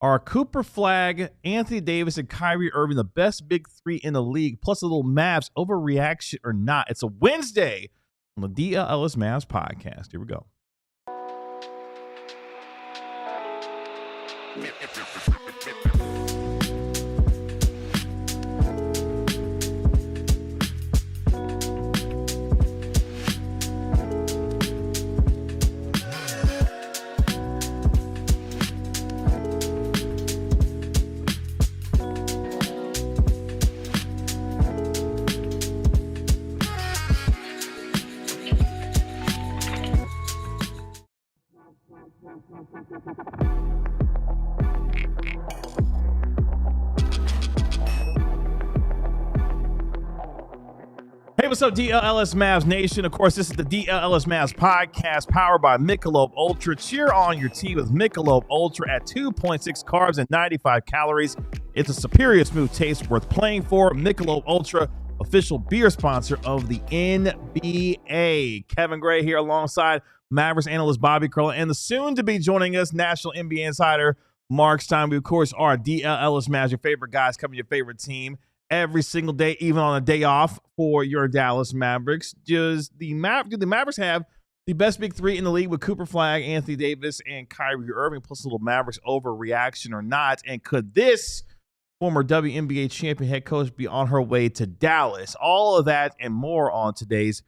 Are Cooper Flagg, Anthony Davis, and Kyrie Irving the best big three in the league, plus a little Mavs overreaction or not? It's a Wednesday on the DLLS Mavs podcast. Here we go. Hey, what's up, DLLS Mavs Nation? Of course, this is the DLLS Mavs podcast powered by Michelob Ultra. Cheer on your tea with Michelob Ultra at 2.6 carbs and 95 calories. It's a superior smooth taste worth playing for. Michelob Ultra, official beer sponsor of the NBA. Kevin Gray here alongside Mavericks analyst Bobby Curl and the soon-to-be joining us National NBA insider Mark Stein. We, of course, are DLLS Mavs, your favorite guys covering your favorite team every single day, even on a day off for your Dallas Mavericks. Do the Mavericks have the best big three in the league with Cooper Flagg, Anthony Davis, and Kyrie Irving, plus a little Mavericks overreaction or not? And could this former WNBA champion head coach be on her way to Dallas? All of that and more on today's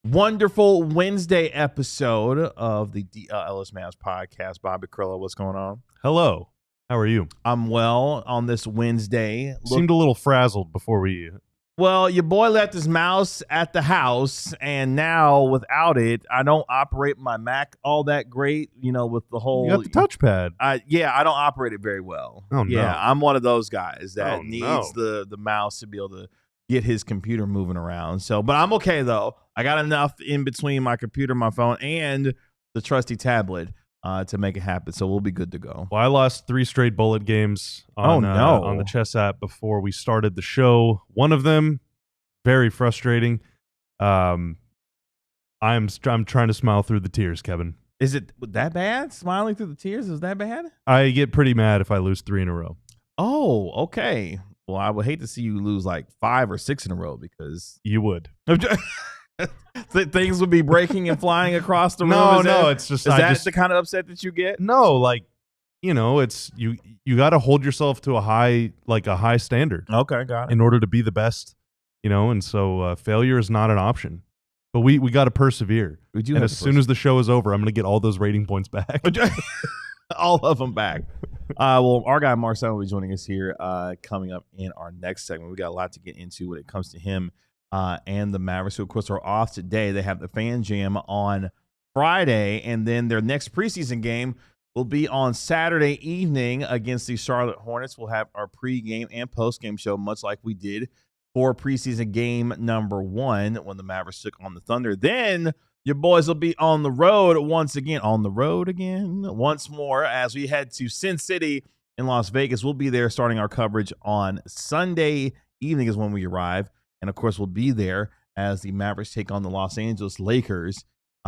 wonderful Wednesday episode of the DLLS Mavs podcast. Bobby Curl, what's going on? Hello. How are you? I'm well on this Wednesday. Seemed a little frazzled before we... Well, your boy left his mouse at the house, and now without it, I don't operate my Mac all that great, with the whole... You got the touchpad. I don't operate it very well. Oh, no. Yeah, I'm one of those guys that needs the mouse to be able to get his computer moving around. But I'm okay, though. I got enough in between my computer, my phone, and the trusty tablet to make it happen, so we'll be good to go. Well, I lost 3 straight bullet games on the chess app before we started the show. One of them, very frustrating. I'm trying to smile through the tears, Kevin. Is it that bad? Smiling through the tears is that bad? I get pretty mad if I lose 3 in a row. Oh, okay. Well, I would hate to see you lose like 5 or 6 in a row because you would. Things would be breaking and flying across the room. It's just... Is that the kind of upset that you get? No, it's you got to hold yourself to a high standard. Okay, got it. In order to be the best, and so failure is not an option. But we got to persevere. We do. And as soon as the show is over, I'm going to get all those rating points back. All of them back. Well, our guy Marcel will be joining us here coming up in our next segment. We got a lot to get into when it comes to him and the Mavericks, who, of course, are off today. They have the Fan Jam on Friday, and then their next preseason game will be on Saturday evening against the Charlotte Hornets. We'll have our pregame and postgame show, much like we did for preseason game number 1 when the Mavericks took on the Thunder. Then your boys will be on the road once more, as we head to Sin City in Las Vegas. We'll be there starting our coverage on Sunday evening is when we arrive. And, of course, we'll be there as the Mavericks take on the Los Angeles Lakers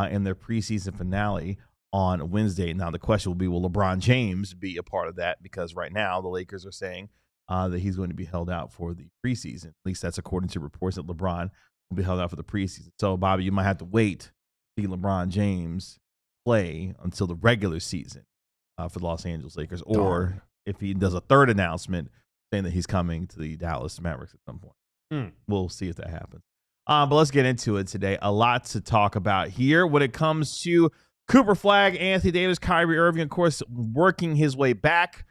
in their preseason finale on Wednesday. Now, the question will be, will LeBron James be a part of that? Because right now the Lakers are saying that he's going to be held out for the preseason. At least that's according to reports that LeBron will be held out for the preseason. So, Bobby, you might have to wait to see LeBron James play until the regular season for the Los Angeles Lakers. Or if he does a third announcement saying that he's coming to the Dallas Mavericks at some point. We'll see if that happens. But let's get into it today. A lot to talk about here when it comes to Cooper Flagg, Anthony Davis, Kyrie Irving, of course, working his way back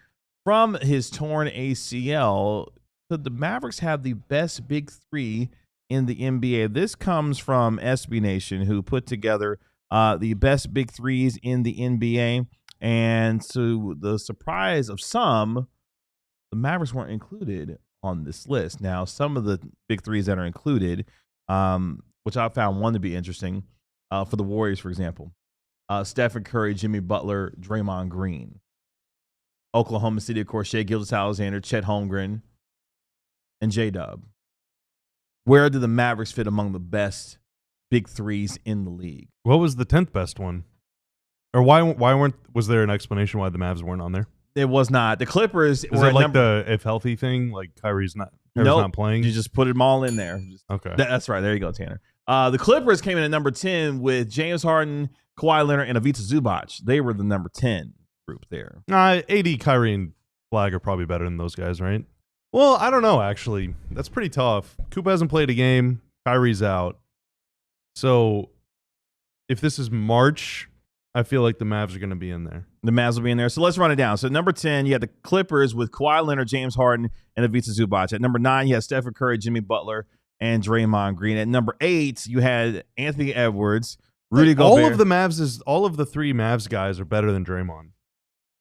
from his torn ACL. Could the Mavericks have the best big three in the NBA? This comes from SB Nation, who put together the best big threes in the NBA. And to the surprise of some, the Mavericks weren't included on this list. Now, some of the big threes that are included, which I found one to be interesting, for the Warriors, for example, Stephen Curry, Jimmy Butler, Draymond Green. Oklahoma City, of course, Shai Gilgeous-Alexander, Chet Holmgren, and J-Dub. Where do the Mavericks fit among the best big threes in the league? What was the 10th best one? Or was there an explanation why the Mavs weren't on there? It was not. The Clippers Is it like the if healthy thing? Like Kyrie's not playing? You just put them all in there. Okay. That's right. There you go, Tanner. The Clippers came in at number 10 with James Harden, Kawhi Leonard, and Ivica Zubac. They were the number 10 group there. AD, Kyrie, and Flagg are probably better than those guys, right? Well, I don't know, actually. That's pretty tough. Coop hasn't played a game. Kyrie's out. So if this is March, I feel like the Mavs are going to be in there. The Mavs will be in there. So let's run it down. So number 10, you had the Clippers with Kawhi Leonard, James Harden, and Ivica Zubac. At number 9, you had Stephen Curry, Jimmy Butler, and Draymond Green. At number 8, you had Anthony Edwards, Rudy Gobert. All of the three Mavs guys are better than Draymond.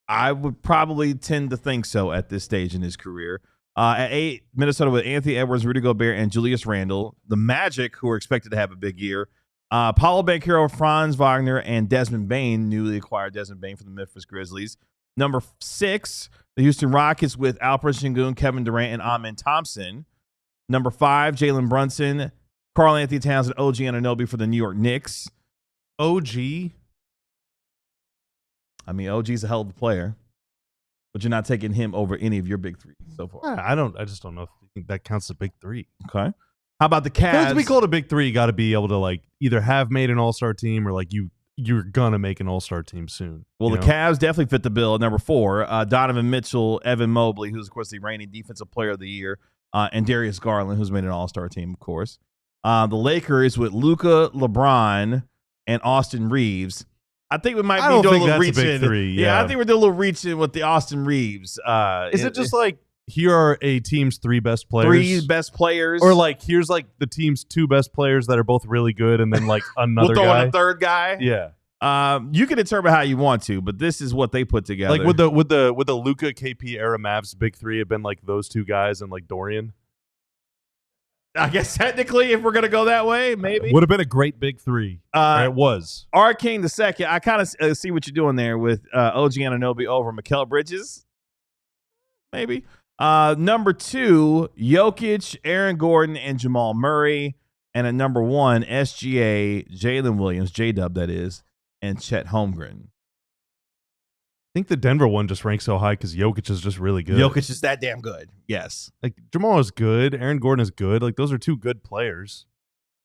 I would probably tend to think so at this stage in his career. At 8, Minnesota with Anthony Edwards, Rudy Gobert, and Julius Randle. The Magic, who are expected to have a big year. Paulo Banchero, Franz Wagner, and Desmond Bane, newly acquired Desmond Bane from the Memphis Grizzlies. Number 6, the Houston Rockets with Alperen Sengun, Kevin Durant, and Amen Thompson. Number 5, Jalen Brunson, Karl Anthony Towns, and OG Anunoby for the New York Knicks. OG? I mean, OG's a hell of a player, but you're not taking him over any of your big three so far. I just don't know if that counts as a big three. Okay. How about the Cavs? To be called a big three, you got to be able to like either have made an all-star team or like you're gonna make an all-star team soon. Well, the Cavs definitely fit the bill. Number 4, Donovan Mitchell, Evan Mobley, who's of course the reigning defensive player of the year, and Darius Garland, who's made an all-star team, of course. The Lakers with Luka, LeBron, and Austin Reeves. I think we might be doing a little reaching. Yeah, I think we're doing a little reaching with the Austin Reeves. Is it just like here are a team's 3 best players? 3 best players, or like here's like the team's 2 best players that are both really good, and then like another we'll throw guy. in a third guy. Yeah. You can determine how you want to, but this is what they put together. Like would the Luka KP era Mavs big 3 have been like those 2 guys and like Dorian? I guess technically, if we're gonna go that way, maybe would have been a great big 3. It was. R. King II. I kind of see what you're doing there with OG Anunoby over Mikal Bridges. Maybe. Number 2, Jokic, Aaron Gordon, and Jamal Murray. And at number 1, SGA, Jalen Williams, J-Dub that is, and Chet Holmgren. I think the Denver one just ranks so high because Jokic is just really good. Jokic is that damn good. Yes. Like Jamal is good. Aaron Gordon is good. Like those are 2 good players.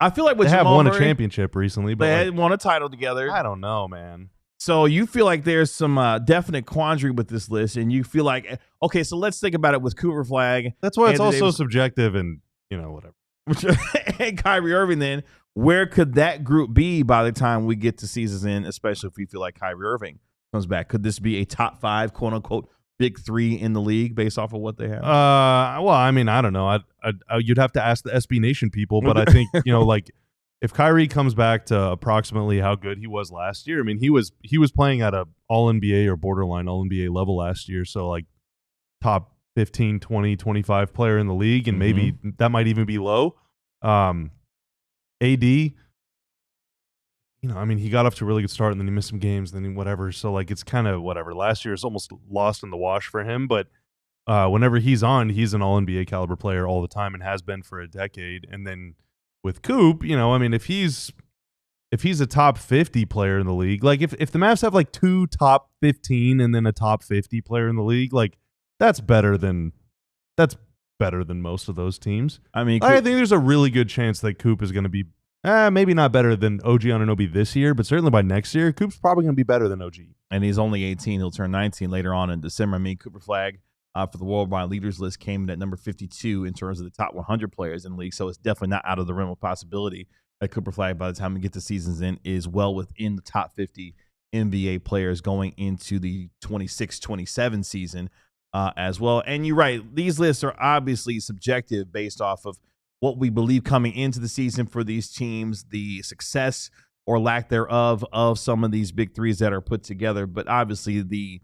I feel like with they Jamal have won Murray, a championship recently, but they won a title together. I don't know, man. So you feel like there's some definite quandary with this list, and you feel like, okay, so let's think about it with Cooper Flagg. That's why it's also subjective and, whatever. And Kyrie Irving then, where could that group be by the time we get to season's end, especially if we feel like Kyrie Irving comes back? Could this be a top 5, quote unquote, big 3 in the league based off of what they have? Well, I mean, I don't know. You'd have to ask the SB Nation people, but I think, like if Kyrie comes back to approximately how good he was last year, I mean, he was playing at a all-NBA or borderline all-NBA level last year. So like top 15, 20, 25 player in the league, and maybe that might even be low. AD, I mean, he got off to a really good start, and then he missed some games, then whatever. So, like, it's kind of whatever. Last year is almost lost in the wash for him, but whenever he's on, he's an all-NBA caliber player all the time and has been for a decade. And then with Coop, I mean, if he's a top 50 player in the league, like if the Mavs have like 2 top 15 and then a top 50 player in the league, like that's better than most of those teams. I mean, I think there's a really good chance that Coop is going to be maybe not better than OG Anunoby this year, but certainly by next year, Coop's probably going to be better than OG. And he's only 18. He'll turn 19 later on in December. I mean, Cooper Flagg for the worldwide leaders list came in at number 52 in terms of the top 100 players in the league. So it's definitely not out of the realm of possibility that Cooper Flagg, by the time we get to season's end, is well within the top 50 NBA players going into the 26-27 season as well. And you're right. These lists are obviously subjective based off of what we believe coming into the season for these teams, the success or lack thereof of some of these big 3s that are put together. But obviously the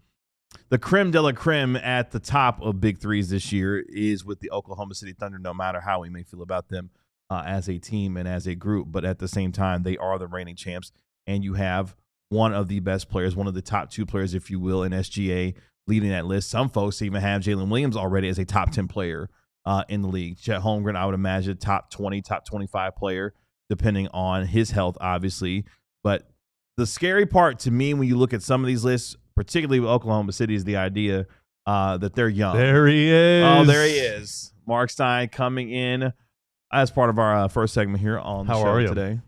creme de la creme at the top of big 3s this year is with the Oklahoma City Thunder, no matter how we may feel about them as a team and as a group. But at the same time, they are the reigning champs, and you have one of the best players, one of the top 2 players, if you will, in SGA leading that list. Some folks even have Jalen Williams already as a top 10 player in the league. Chet Holmgren, I would imagine, top 20, top 25 player, depending on his health, obviously. But the scary part to me when you look at some of these lists, particularly with Oklahoma City, is the idea that they're young. There he is. Oh, there he is. Mark Stein coming in as part of our first segment here on the show today.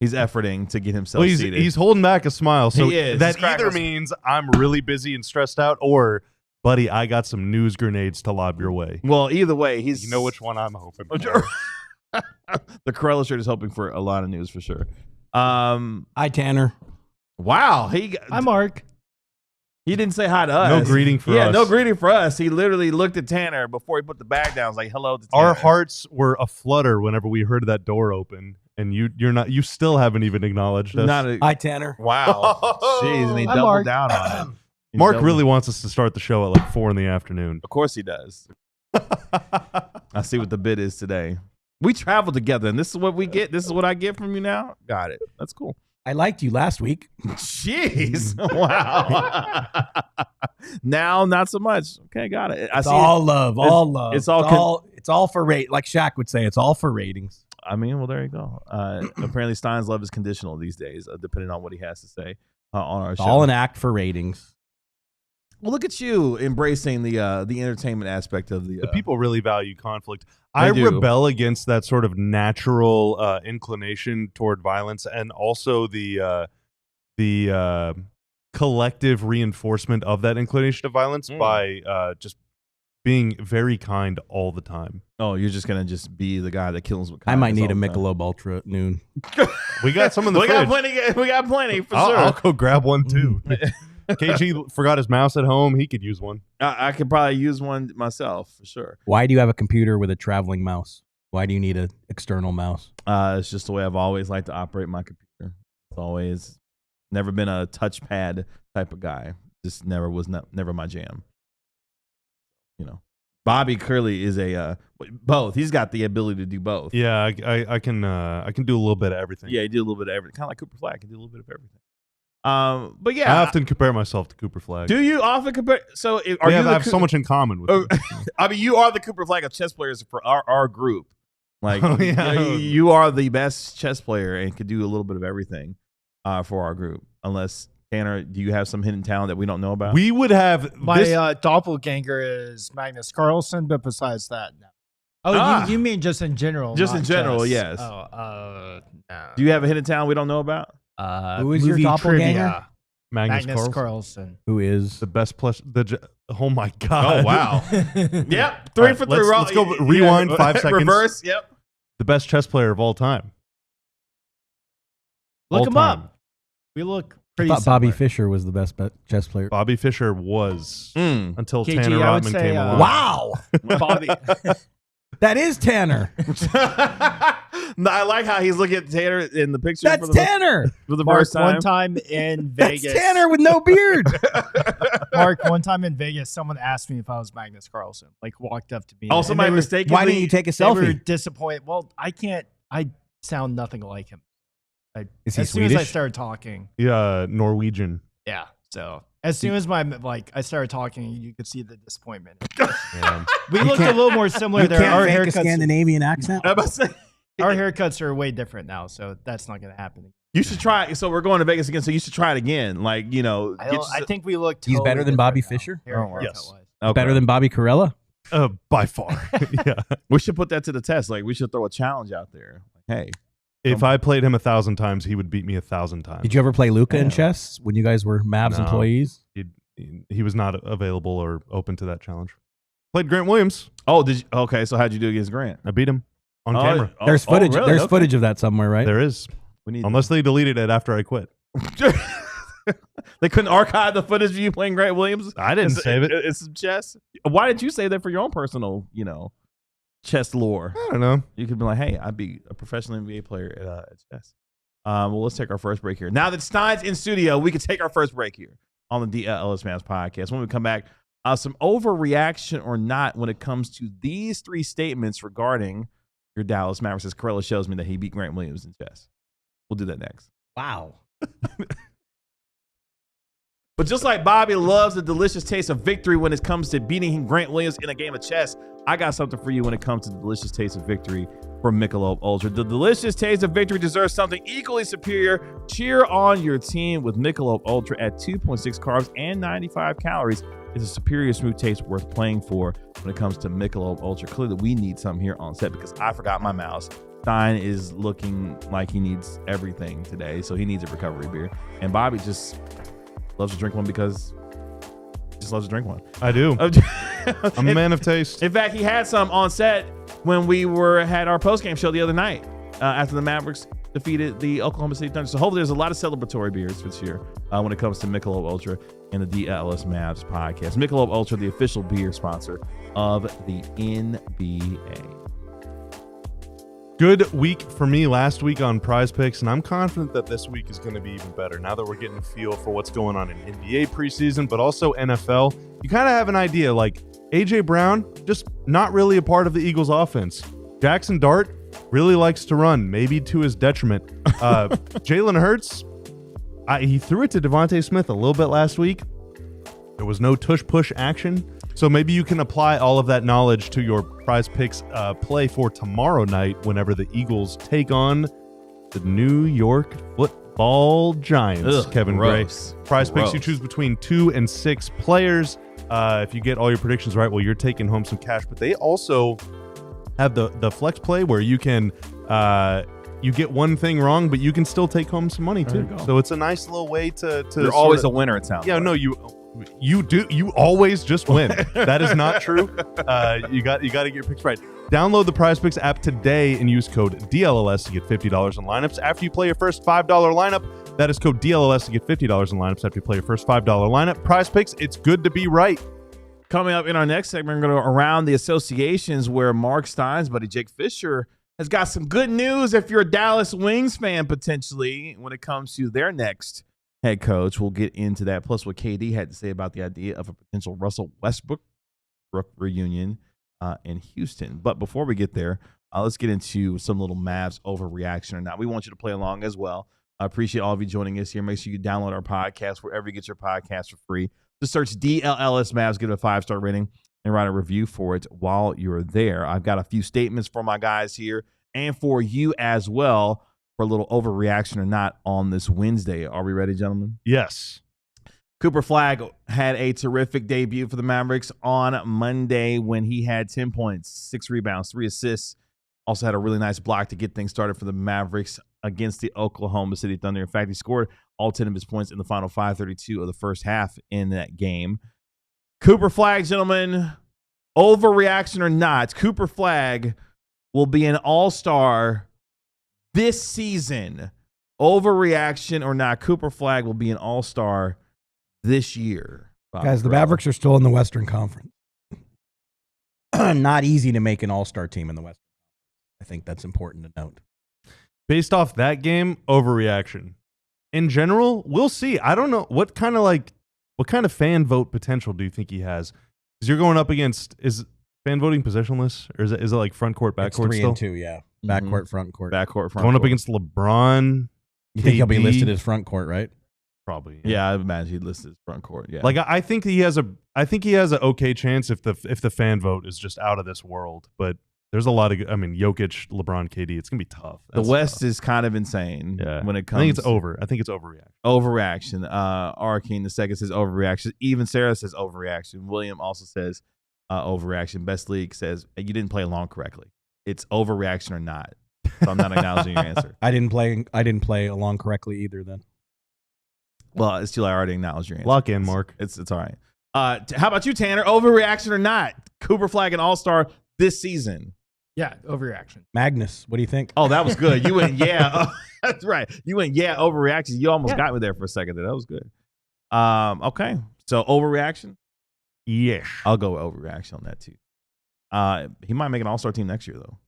He's efforting to get himself seated. He's holding back a smile. So he is. That either means I'm really busy and stressed out, or, buddy, I got some news grenades to lob your way. Well, either way, he's... You know which one I'm hoping for. The Corella shirt is hoping for a lot of news for sure. Hi, Tanner. Wow. Hi, Mark. He didn't say hi to us. No greeting for us. Yeah, no greeting for us. He literally looked at Tanner before he put the bag down. I was like, hello to Tanner. Our hearts were aflutter whenever we heard that door open, and you still haven't even acknowledged us. Hi, Tanner. Wow. Jeez, and he doubled down on it. Mark really wants us to start the show at like 4 p.m. Of course he does. I see what the bid is today. We travel together, and this is what we get. This is what I get from you now. Got it. That's cool. I liked you last week. Jeez. Wow. Now, not so much. Okay, got it. It's all love. All love. It's all for rate. Like Shaq would say, it's all for ratings. I mean, well, there you go. Apparently, Stein's love is conditional these days, depending on what he has to say on our show. All an act for ratings. Well, look at you embracing the entertainment aspect of the people really value conflict. I rebel against that sort of natural inclination toward violence, and also the collective reinforcement of that inclination to violence by just being very kind all the time. Oh, you're just gonna just be the guy that kills with kindness. I might need a Michelob Ultra at noon. We got some in the fridge. We got plenty for sure. I'll go grab one too. KG forgot his mouse at home. He could use one. I could probably use one myself for sure. Touchpad. Do you have a computer with a traveling mouse? Why do you need an external mouse? It's just the way I've always liked to operate my computer. It's always never been a touchpad type of guy. Just never my jam. You know, Bobby Curley is a both. He's got the ability to do both. Yeah, I can do a little bit of everything. Yeah, he do a little bit of everything. Kind of like Cooper Flagg can do a little bit of everything. But yeah, I often compare myself to Cooper Flagg. Do you often compare? So I have so much in common with him. I mean, you are the Cooper Flagg of chess players for our group. Like, you are the best chess player and could do a little bit of everything for our group. Unless, Tanner, do you have some hidden talent that we don't know about? We would have my doppelganger is Magnus Carlsen, but besides that, no. Oh, you mean just in general? Just in general, yes. No. Do you have a hidden talent we don't know about? Who is your doppelganger? Magnus Carlsen. Who is the best plus? Oh my God! Oh wow! Yep, 3 for 3. Let's go rewind 5 seconds. Reverse. Yep. The best chess player of all time. Look him up. We look pretty. I thought Bobby Fischer was the best chess player. Bobby Fischer was until KG, Tanner Rotman came along. Wow, Bobby. That is Tanner. I like how he's looking at Tanner in the picture. That's Tanner. For the Mark, first time. one time in Vegas. That's Tanner with no beard. Mark, one time in Vegas, someone asked me if I was Magnus Carlsen. Like, walked up to me. Oh, somebody mistakenly. Why didn't you take a selfie? They were disappointed. Well, I can't. I sound nothing like him. Is he as Swedish? Soon as I started talking. Yeah, Norwegian. Yeah. So as soon as I started talking, you could see the disappointment. Yeah. We looked a little more similar there. Our haircuts, a Scandinavian accent. Our haircuts are way different now, so that's not going to happen. You should try. So we're going to Vegas again. So you should try it again. Like, you know, I think we looked. He's better than Bobby Fischer. Yes. Okay. Better than Bobby Corella. By far. Yeah. We should put that to the test. Like, we should throw a challenge out there. Like, hey. If I played him 1,000 times, he would beat me 1,000 times. Did you ever play Luca in chess when you guys were Mavs employees? He was not available or open to that challenge. Played Grant Williams. Oh, did you? Okay, so how'd you do against Grant? I beat him on camera. There's footage. Really? There's footage of that somewhere, right? There is. Unless they deleted it after I quit. They couldn't archive the footage of you playing Grant Williams? I didn't save it. It's some chess. Why did you save that for your own personal, chess lore? I don't know. You could be like, hey, I'd be a professional NBA player at chess. Well, let's take our first break here. Now that Stein's in studio, we can take our first break here on the DLLS Mavs podcast. When we come back, some overreaction or not when it comes to these 3 statements regarding your Dallas Mavericks, as Corella shows me that he beat Grant Williams in chess. We'll do that next. Wow. But just like Bobby loves the delicious taste of victory when it comes to beating Grant Williams in a game of chess, I got something for you when it comes to the delicious taste of victory from Michelob Ultra. The delicious taste of victory deserves something equally superior. Cheer on your team with Michelob Ultra at 2.6 carbs and 95 calories. It's a superior smooth taste worth playing for when it comes to Michelob Ultra. Clearly, we need some here on set because I forgot my mouse. Stein is looking like he needs everything today, so he needs a recovery beer. And Bobby just loves to drink one because he just loves to drink one. I do. I'm a man of taste. In fact, he had some on set when we had our post-game show the other night after the Mavericks defeated the Oklahoma City Thunder. So hopefully there's a lot of celebratory beers this year when it comes to Michelob Ultra and the DLLS Mavs podcast. Michelob Ultra, the official beer sponsor of the NBA. Good week for me last week on Prize Picks, and I'm confident that this week is going to be even better now that we're getting a feel for what's going on in NBA preseason, but also NFL. You kind of have an idea, like A.J. Brown, just not really a part of the Eagles offense. Jackson Dart really likes to run, maybe to his detriment. Jalen Hurts, he threw it to Devontae Smith a little bit last week. There was no tush-push action. So maybe you can apply all of that knowledge to your Prize Picks play for tomorrow night whenever the Eagles take on the New York Football Giants. Ugh, Kevin gross. Gray. Prize Picks, you choose between 2 and 6 players. If you get all your predictions right, well, you're taking home some cash. But they also have the flex play where you can you get one thing wrong, but you can still take home some money too. So it's a nice little way to You're always a winner, it sounds like. No, you always just win. That is not true. You got to get your picks right. Download the Prize Picks app today and use code DLLS to get $50 in lineups after you play your first $5 lineup. That is code DLLS to get $50 in lineups after you play your first $5 lineup. Prize Picks, it's good to be right. Coming up in our next segment, we're going to go around the associations where Mark Stein's buddy Jake Fisher has got some good news if you're a Dallas Wings fan potentially when it comes to their next head coach. We'll get into that, plus what KD had to say about the idea of a potential Russell Westbrook reunion in Houston. But before we get there, let's get into some little Mavs overreaction or not. We want you to play along as well. I appreciate all of you joining us here. Make sure you download our podcast wherever you get your podcast for free. Just search DLLS Mavs, give it a 5-star rating, and write a review for it while you're there. I've got a few statements for my guys here and for you as well for a little overreaction or not on this Wednesday. Are we ready, gentlemen? Yes. Cooper Flagg had a terrific debut for the Mavericks on Monday when he had 10 points, 6 rebounds, 3 assists. Also had a really nice block to get things started for the Mavericks against the Oklahoma City Thunder. In fact, he scored all 10 of his points in the final 5:32 of the first half in that game. Cooper Flagg, gentlemen, overreaction or not, Cooper Flagg will be an all-star this season. Overreaction or not, Cooper Flagg will be an all-star this year. Guys, the Mavericks are still in the Western Conference. Not easy to make an all-star team in the West. I think that's important to note. Based off that game, overreaction. In general, we'll see. I don't know what kind of fan vote potential do you think he has? Because you're going up against, is fan voting positionless, or is it like front court, back court still? 3 and 2, yeah. Back court, front court. Back court, front going court. up against LeBron. You think he'll be listed as front court, right? Probably. Yeah, I imagine he'd list as front court. Yeah, Like I think he has an okay chance if the fan vote is just out of this world. But there's a lot of, Jokic, LeBron, KD. It's gonna be tough. The West is kind of insane when it comes. I think it's over. I think it's overreaction. Overreaction. Arcane the second says overreaction. Even Sarah says overreaction. William also says overreaction. Best League says you didn't play along correctly. It's overreaction or not. So I'm not acknowledging your answer. I didn't play along correctly either. Then. Well, it's too late. I already acknowledged your answer. Lock in, Mark. It's all right. How about you, Tanner? Overreaction or not? Cooper Flagg an all-star this season. Yeah, overreaction. Magnus, what do you think? Oh, that was good. You went, yeah. Oh, that's right. You went, yeah, overreaction. You almost got me there for a second. That was good. Okay. So overreaction? Yes. I'll go with overreaction on that too. He might make an all-star team next year, though.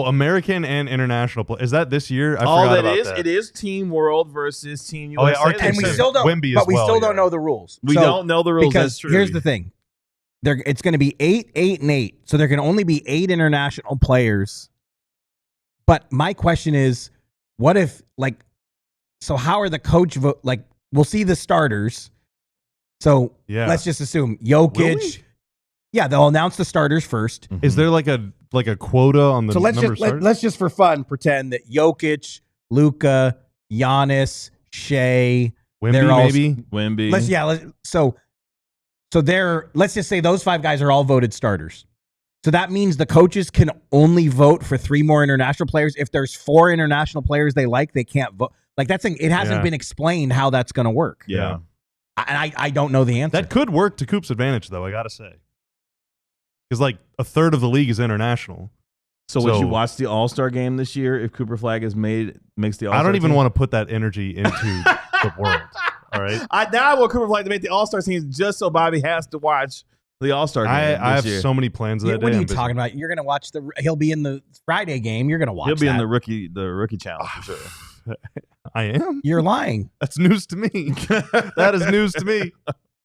American and international play. Is that this year? I forgot about that. It is Team World versus Team USA. And we still don't. Wemby but as we well, still don't know the rules. We don't know the rules. Because That's true. here's the thing. It's going to be 8, 8, and 8. So there can only be 8 international players. But my question is, what if, so how are the coach vote? we'll see the starters. So let's just assume Jokic. Yeah, they'll announce the starters first. Is there like a quota on the so let's just for fun pretend that Jokic, Luka, Giannis, Shea, Wemby. Let's just say those 5 guys are all voted starters. So that means the coaches can only vote for 3 more international players. If there's 4 international players they like, they can't vote. Like it hasn't been explained how that's going to work. Yeah. And I don't know the answer. That could work to Coop's advantage, though, I got to say. Because like a third of the league is international. So would you watch the All-Star game this year if Cooper Flagg makes the All-Star I don't even team? want to put that energy into the world. All right. Now I want Cooper Flagg to make the All-Star team just so Bobby has to watch the All-Star game. I have so many plans that day. What are you talking about? You're going to watch he'll be in the Friday game. You're going to watch He'll be in the rookie challenge for sure. I am? You're lying. That's news to me. That is news to me.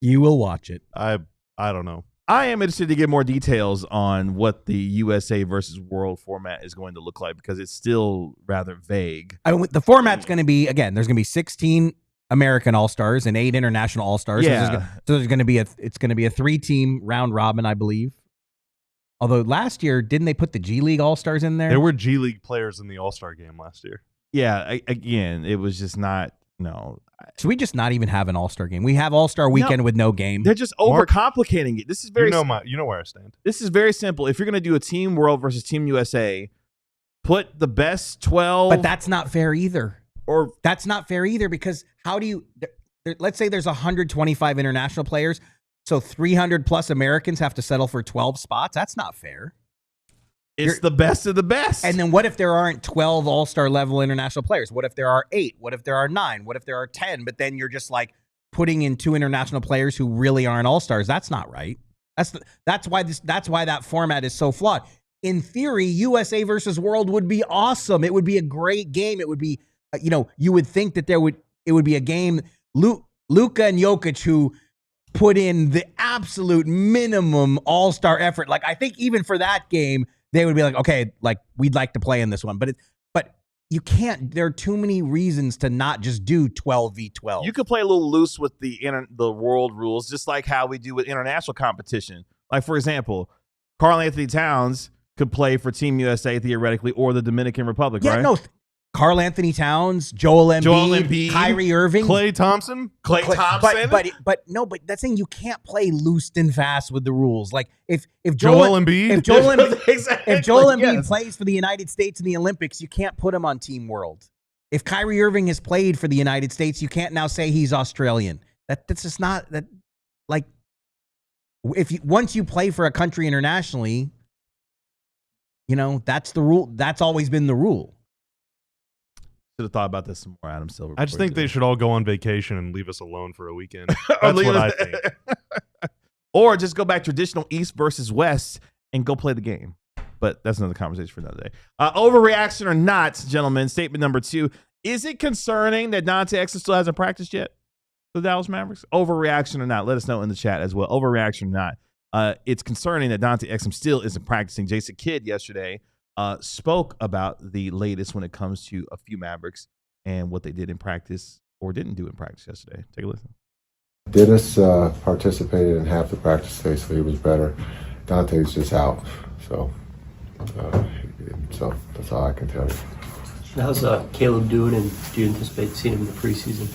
You will watch it. I don't know. I am interested to get more details on what the USA versus World format is going to look like because it's still rather vague. The format's going to be, again, there's going to be 16 American All-Stars and 8 international All-Stars. Yeah. So there's going to be a 3-team round robin, I believe. Although last year, didn't they put the G League All-Stars in there? There were G League players in the All-Star game last year. Yeah, again, it was just not. No. Should we just not even have an All-Star game? We have All-Star weekend with no game. They're just overcomplicating it. This is very. You know where I stand. This is very simple. If you're going to do a Team World versus Team USA, put the best 12. But that's not fair either. That's not fair either because how do you? Let's say there's 125 international players, so 300 plus Americans have to settle for 12 spots. That's not fair. It's the best of the best. And then what if there aren't 12 All-Star level international players? What if there are 8? What if there are 9? What if there are 10? But then you're just like putting in 2 international players who really aren't All-Stars. That's not right. That's why that format is so flawed. In theory, USA versus World would be awesome. It would be a great game. It would be, you would think that it would be a game. Luka and Jokic who put in the absolute minimum All-Star effort. Like I think even for that game, they would be like, okay, like we'd like to play in this one, but you can't. There are too many reasons to not just do 12v12. You could play a little loose with the world rules, just like how we do with international competition. Like for example, Karl Anthony Towns could play for Team USA theoretically, or the Dominican Republic, right? No. Karl Anthony Townes, Joel Embiid, Kyrie Irving, Klay Thompson. But that's saying you can't play loose and fast with the rules. Like if Joel Embiid plays for the United States in the Olympics, you can't put him on Team World. If Kyrie Irving has played for the United States, you can't now say he's Australian. That's just not that. Like once you play for a country internationally, that's the rule. That's always been the rule. Should have thought about this some more, Adam Silver. I just think they should all go on vacation and leave us alone for a weekend. That's what I think. Or just go back traditional East versus West and go play the game. But that's another conversation for another day. Overreaction or not, gentlemen, statement number 2. Is it concerning that Dante Exum still hasn't practiced yet for the Dallas Mavericks? Overreaction or not? Let us know in the chat as well. Overreaction or not. It's concerning that Dante Exum still isn't practicing. Jason Kidd yesterday spoke about the latest when it comes to a few Mavericks and what they did in practice or didn't do in practice yesterday. Take a listen. Dennis participated in half the practice today, so he was better. Dante's just out, so that's all I can tell you. How's Caleb doing, and do you anticipate seeing him in the preseason?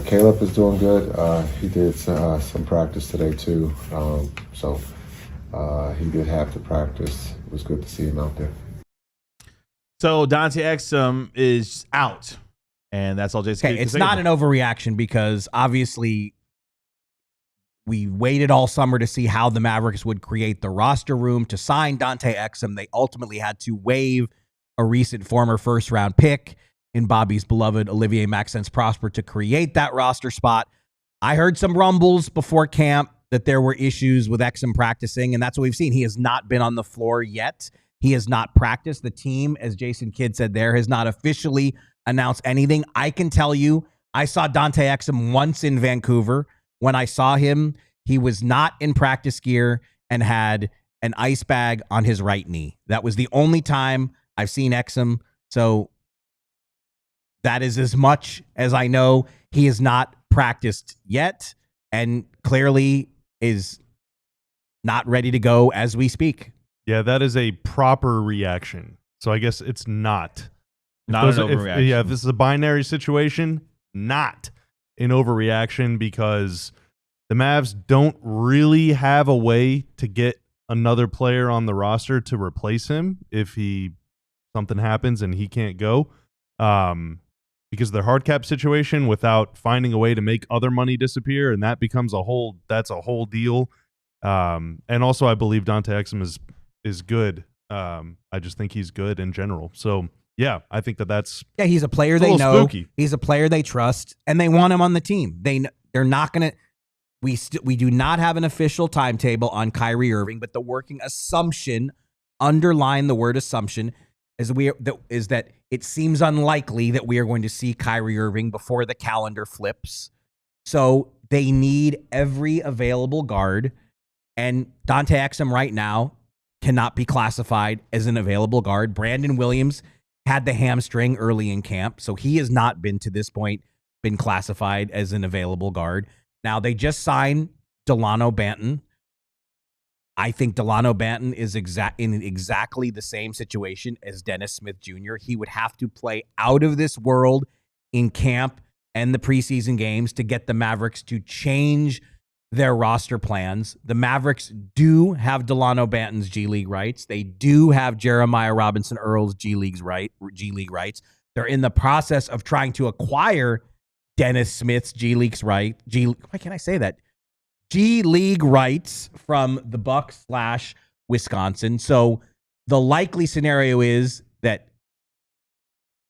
Caleb is doing good. He did some practice today too, so he did half the practice. It was good to see him out there. So Dante Exum is out, and that's all Jason. Okay, it's not an overreaction because obviously we waited all summer to see how the Mavericks would create the roster room to sign Dante Exum. They ultimately had to waive a recent former first-round pick in Bobby's beloved Olivier Maxence Prosper to create that roster spot. I heard some rumbles before camp that there were issues with Exum practicing, and that's what we've seen. He has not been on the floor yet. He has not practiced. The team, as Jason Kidd said there, has not officially announced anything. I can tell you, I saw Dante Exum once in Vancouver. When I saw him, he was not in practice gear and had an ice bag on his right knee. That was the only time I've seen Exum. So that is as much as I know. He has not practiced yet and clearly is not ready to go as we speak. Yeah, that is a proper reaction. So I guess it's not. Not an overreaction. If this is a binary situation, not an overreaction, because the Mavs don't really have a way to get another player on the roster to replace him if something happens and he can't go, because of their hard cap situation, without finding a way to make other money disappear, and that becomes a whole deal. And also, I believe Dante Exum is good. I just think he's good in general. So yeah, I think that's he's a player they know. Spooky. He's a player they trust, and they want him on the team. They're not going to. We do not have an official timetable on Kyrie Irving, but the working assumption, underline the word assumption, is that it seems unlikely that we are going to see Kyrie Irving before the calendar flips. So they need every available guard, and Dante Exum right now cannot be classified as an available guard. Brandon Williams had the hamstring early in camp, so he has not been to this point been classified as an available guard. Now, they just signed Delano Banton. I think Delano Banton is in exactly the same situation as Dennis Smith Jr. He would have to play out of this world in camp and the preseason games to get the Mavericks to change their roster plans. The Mavericks do have Delano Banton's G League rights. They do have Jeremiah Robinson Earl's G League rights. They're in the process of trying to acquire Dennis Smith's G League rights from the Bucks/Wisconsin. So the likely scenario is that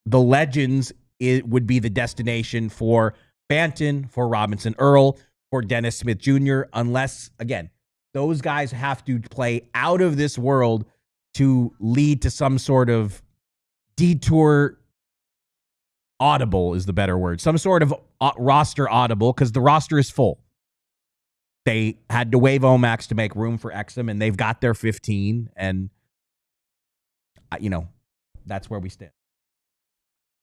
the Legends would be the destination for Banton, for Robinson Earl, for Dennis Smith Jr., unless, again, those guys have to play out of this world to lead to some sort of detour. Audible is the better word. Some sort of roster audible, because the roster is full. They had to waive Omax to make room for Exum, and they've got their 15, and, that's where we stand.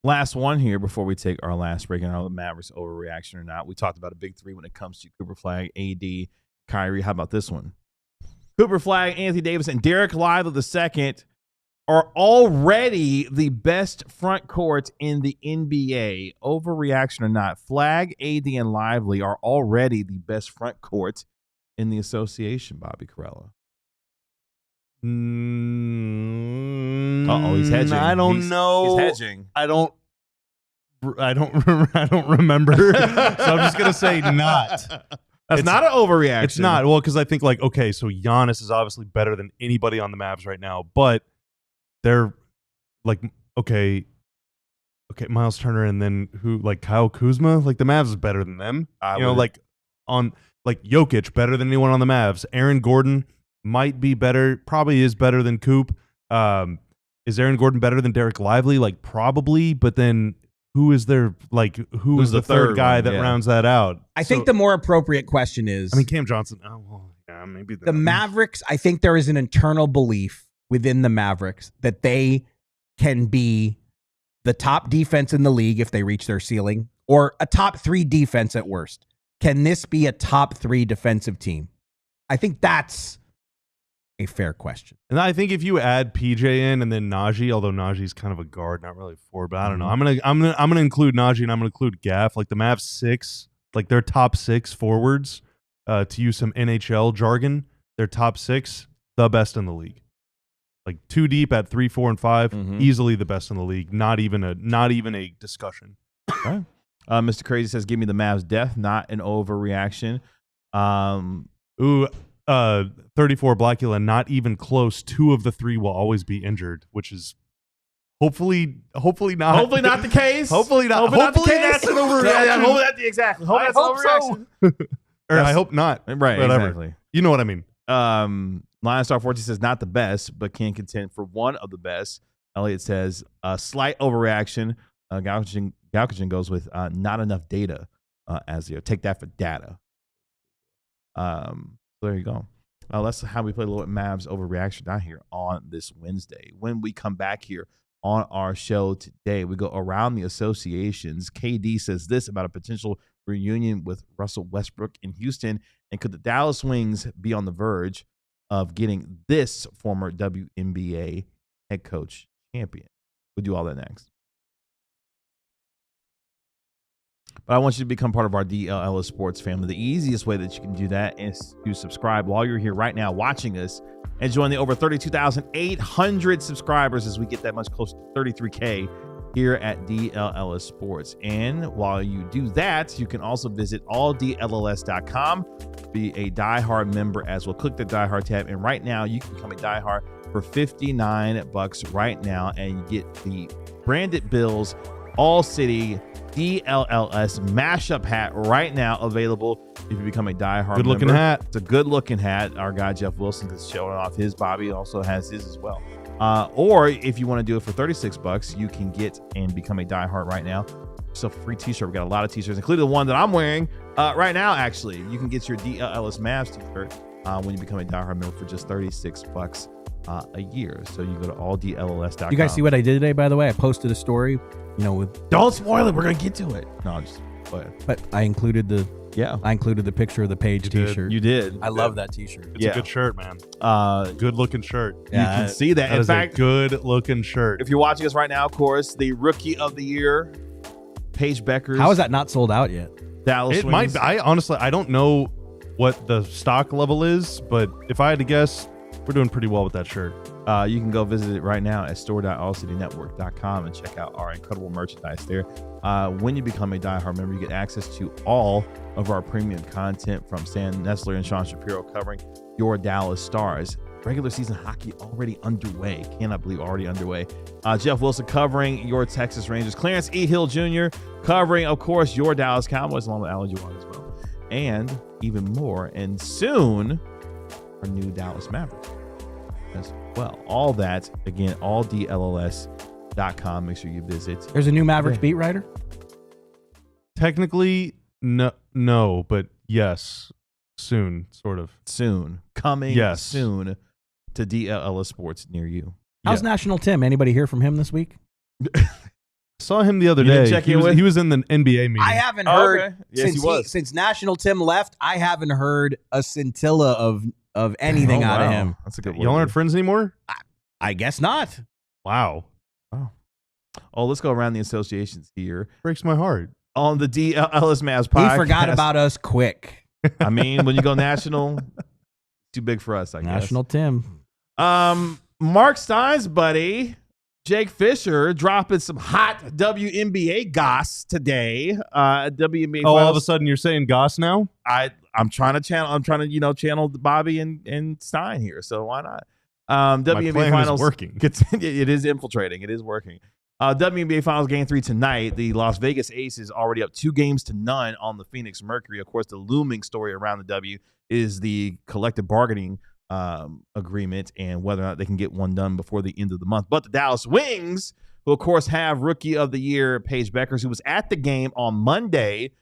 Last one here before we take our last break and how the Mavericks overreaction or not. We talked about a big three when it comes to Cooper Flagg, AD, Kyrie. How about this one? Cooper Flagg, Anthony Davis, and Derek Lively II are already the best front courts in the NBA. Overreaction or not, Flagg, AD, and Lively are already the best front courts in the association, Bobby Carella. He's hedging. I don't know. He's hedging. I don't remember. So I'm just gonna say not. That's not an overreaction. It's not. Well, because I think so Giannis is obviously better than anybody on the Mavs right now, but they're okay, Miles Turner, and then who, Kyle Kuzma? The Mavs is better than them. Jokic better than anyone on the Mavs. Aaron Gordon might be better, probably is better than Coop. Is Aaron Gordon better than Derek Lively? Probably, but then who is there? Who's the third guy that rounds that out? I think the more appropriate question is, Cam Johnson. Oh, well, yeah, maybe the Mavericks. I think there is an internal belief within the Mavericks that they can be the top defense in the league if they reach their ceiling, or a top 3 defense at worst. Can this be a top 3 defensive team? I think that's a fair question. And I think if you add PJ in and then Najee, although Najee's kind of a guard, not really a forward, but I don't know. I'm gonna include Najee, and I'm gonna include Gaff. The Mavs 6, their top 6 forwards, to use some NHL jargon, their top 6, the best in the league. 2 deep at 3, 4, and 5, easily the best in the league. Not even a discussion. Right. Mr. Crazy says, "Give me the Mavs death, not an overreaction." 34 Blackula, not even close. 2 of the 3 will always be injured, which is hopefully not. Hopefully not the case. Hopefully not. Hopefully that's an overreaction. Exactly. Hope that's an overreaction. Or I hope not. Right. Whatever. Exactly. You know what I mean. Lionstar 14 says, not the best, but can contend for one of the best. Elliot says, a slight overreaction. Galkachin goes with not enough data as you take that for data. So there you go. That's how we play a little bit Mavs overreaction down here on this Wednesday. When we come back here on our show today, we go around the associations. KD says this about a potential reunion with Russell Westbrook in Houston? And could the Dallas Wings be on the verge of getting this former WNBA head coach champion? We'll do all that next. But I want you to become part of our DLLS Sports family. The easiest way that you can do that is to subscribe while you're here right now watching us and join the over 32,800 subscribers as we get that much closer to 33K here at DLLS Sports. And while you do that, you can also visit alldlls.com, be a diehard member as well. Click the diehard tab, and right now you can become a diehard for $59 right now, and you get the branded Bills ALLCITY DLLS mashup hat right now available if you become a diehard good looking member. hat. It's a good looking hat. Our guy Jeff Wilson is showing off his. Bobby also has his as well. Or if you want to do it for $36, you can get and become a diehard right now. It's a free t-shirt. We got a lot of t-shirts, including the one that I'm wearing right now. Actually, you can get your DLLS Mavs t-shirt when you become a diehard member for just $36 a year. So you go to alldlls.com. You guys see what I did today, by the way? I posted a story, with don't spoil it. We're gonna get to it. No, just go ahead. But I included the picture of the Page t-shirt. You did. I love that t-shirt. It's a good shirt, man. Good looking shirt. You can see that. That In is fact, a good looking shirt. if you're watching us right now, of course, the Rookie of the Year, Paige Beckers. How is that not sold out yet? Dallas It Wings. might. I honestly, I don't know what the stock level is, but if I had to guess, we're doing pretty well with that shirt. You can go visit it right now at store.allcitynetwork.com and check out our incredible merchandise there. When you become a diehard member, you get access to all of our premium content from Stan Nestler and Sean Shapiro covering your Dallas Stars. Regular season hockey already underway. Cannot believe already underway. Jeff Wilson covering your Texas Rangers. Clarence E. Hill Jr. covering, of course, your Dallas Cowboys, along with Alan Juwan as well. And even more. And soon, our new Dallas Mavericks as well. All that, again, alldlls.com. Make sure you visit. There's a new Mavericks beat writer? Technically, no, but yes, soon, sort of. Soon. Coming Yes. soon to DLLS Sports near you. How's National Tim? Anybody hear from him this week? Saw him the other You didn't day. check in with? He was in the NBA meeting. I haven't heard okay. Yes, he was. since National Tim left. I haven't heard a scintilla of anything out of wow. him. That's a good Y'all word. aren't friends anymore? I guess not. Wow. Oh, let's go around the associations here. Breaks my heart. On the DLLS Mavs podcast. He forgot about us quick. I mean, when you go national, too big for us, I National Tim. guess. Mark Stein's buddy, Jake Fisher, dropping some hot WNBA goss today. WNBA Oh, all of a finals. sudden you're saying Goss now? I'm trying to channel Bobby and Stein here, so why not? WNBA plan is finals working. It is infiltrating. It is working. WNBA Finals Game 3 tonight. The Las Vegas Aces already up 2-0 on the Phoenix Mercury. Of course, the looming story around the W is the collective bargaining agreement and whether or not they can get one done before the end of the month. But the Dallas Wings, who, of course, have Rookie of the Year Paige Beckers, who was at the game on Monday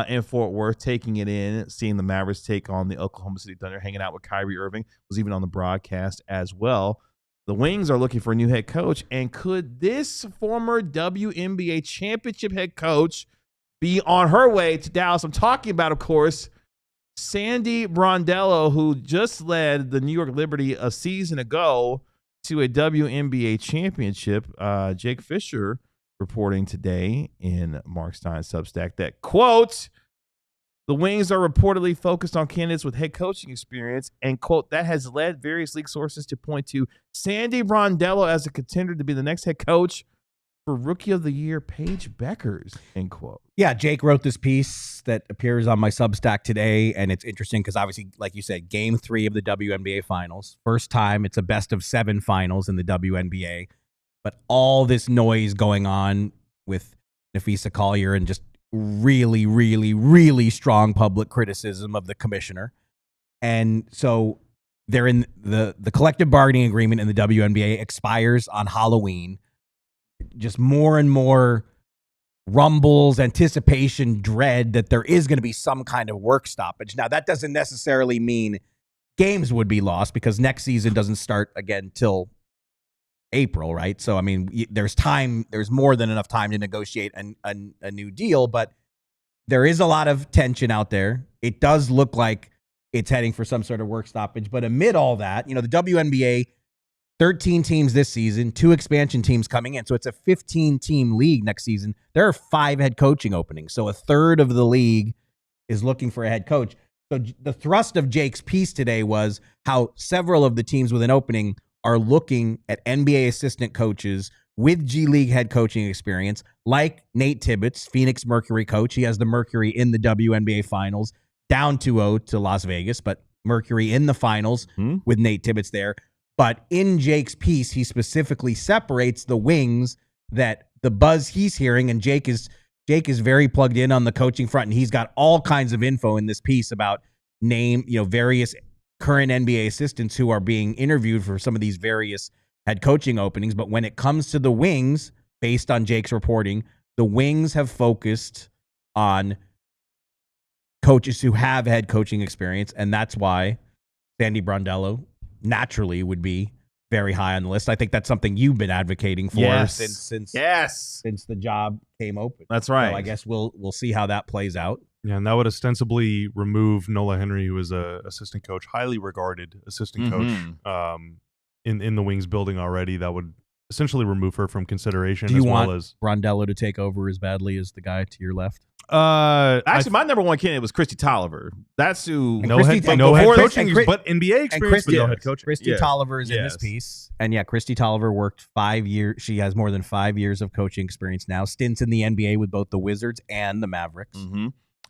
in Fort Worth, taking it in, seeing the Mavericks take on the Oklahoma City Thunder, hanging out with Kyrie Irving, was even on the broadcast as well. The Wings are looking for a new head coach, and could this former WNBA championship head coach be on her way to Dallas? I'm talking about, of course, Sandy Brondello, who just led the New York Liberty a season ago to a WNBA championship. Jake Fisher reporting today in Mark Stein's Substack that, quote, the Wings are reportedly focused on candidates with head coaching experience, and, quote, that has led various league sources to point to Sandy Brondello as a contender to be the next head coach for Rookie of the Year Paige Beckers, end quote. Yeah, Jake wrote this piece that appears on my Substack today, and it's interesting because obviously, like you said, Game 3 of the WNBA Finals. First time it's a best-of-7 finals in the WNBA, but all this noise going on with Nafisa Collier and just really, really, really strong public criticism of the commissioner. And so they're in the collective bargaining agreement in the WNBA expires on Halloween. Just more and more rumbles, anticipation, dread that there is going to be some kind of work stoppage. Now, that doesn't necessarily mean games would be lost because next season doesn't start again till April, right? So, I mean, there's more than enough time to negotiate a new deal, but there is a lot of tension out there. It does look like it's heading for some sort of work stoppage. But amid all that, the WNBA, 13 teams this season, 2 expansion teams coming in. So it's a 15-team league next season. There are 5 head coaching openings. So a third of the league is looking for a head coach. So the thrust of Jake's piece today was how several of the teams with an opening are looking at NBA assistant coaches with G League head coaching experience, like Nate Tibbetts, Phoenix Mercury coach. He has the Mercury in the WNBA finals, down 2-0 to Las Vegas, but Mercury in the finals with Nate Tibbetts there. But in Jake's piece, he specifically separates the wings that the buzz he's hearing, and Jake is very plugged in on the coaching front, and he's got all kinds of info in this piece about various current NBA assistants who are being interviewed for some of these various head coaching openings. But when it comes to the wings, based on Jake's reporting, the wings have focused on coaches who have head coaching experience, and that's why Sandy Brondello naturally would be very high on the list. I think that's something you've been advocating for since the job came open. That's right. So I guess we'll see how that plays out. Yeah, and that would ostensibly remove Nola Henry, who is a assistant coach, highly regarded assistant coach in the Wings building already. That would essentially remove her from consideration. Do you want Brondello to take over as badly as the guy to your left? Actually, my number one candidate was Christy Tolliver. That's who no head coaching, but NBA experience, but no head coaching. Christy Tolliver is in this piece, and Christy Tolliver worked 5 years. She has more than 5 years of coaching experience now. Stints in the NBA with both the Wizards and the Mavericks.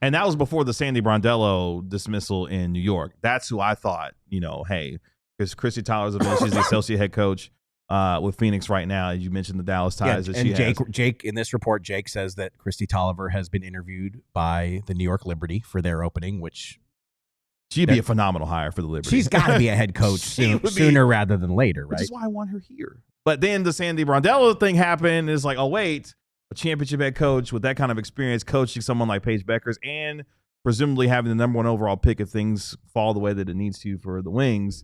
And that was before the Sandy Brondello dismissal in New York. That's who I thought, hey, because Christy Tolliver's she's the associate head coach with Phoenix right now. You mentioned the Dallas ties that she has. Jake, in this report, Jake says that Christy Tolliver has been interviewed by the New York Liberty for their opening, which she'd be a phenomenal hire for the Liberty. She's got to be a head coach sooner rather than later, right? Which is why I want her here. But then the Sandy Brondello thing happened. It's like, oh, wait, a championship head coach with that kind of experience coaching someone like Paige Beckers and presumably having the number 1 overall pick if things fall the way that it needs to for the Wings.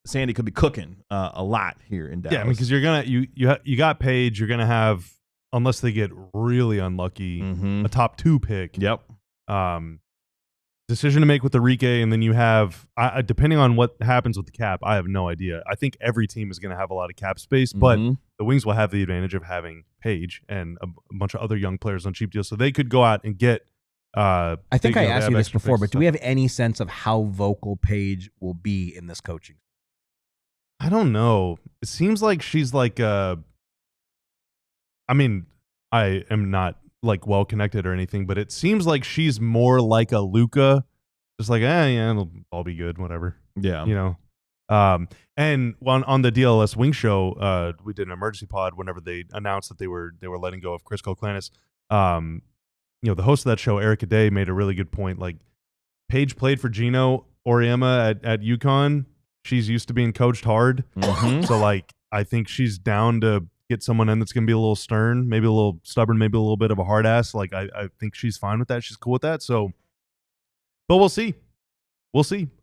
Sandy could be cooking a lot here in Dallas. Yeah, because you're gonna you got Paige. You're gonna have, unless they get really unlucky, a top 2 pick. Yep. Decision to make with Enrique, and then you have, depending on what happens with the cap, I have no idea. I think every team is going to have a lot of cap space, but the Wings will have the advantage of having Paige and a bunch of other young players on cheap deals, so they could go out and get. I think I asked you this before, but do we have any sense of how vocal Paige will be in this coaching? I don't know. It seems like she's like I mean, I am not like well connected or anything, but it seems like she's more like a Luka, just like it'll all be good, whatever. Yeah, and on the DLLS Wing show, we did an emergency pod whenever they announced that they were letting go of Chris Koklanis. The host of that show, Erica Day, made a really good point. Like, Paige played for Gino Auriemma at UConn. She's used to being coached hard, so like I think she's down to get someone in that's going to be a little stern, maybe a little stubborn, maybe a little bit of a hard ass. Like I think she's fine with that. She's cool with that. So, but we'll see.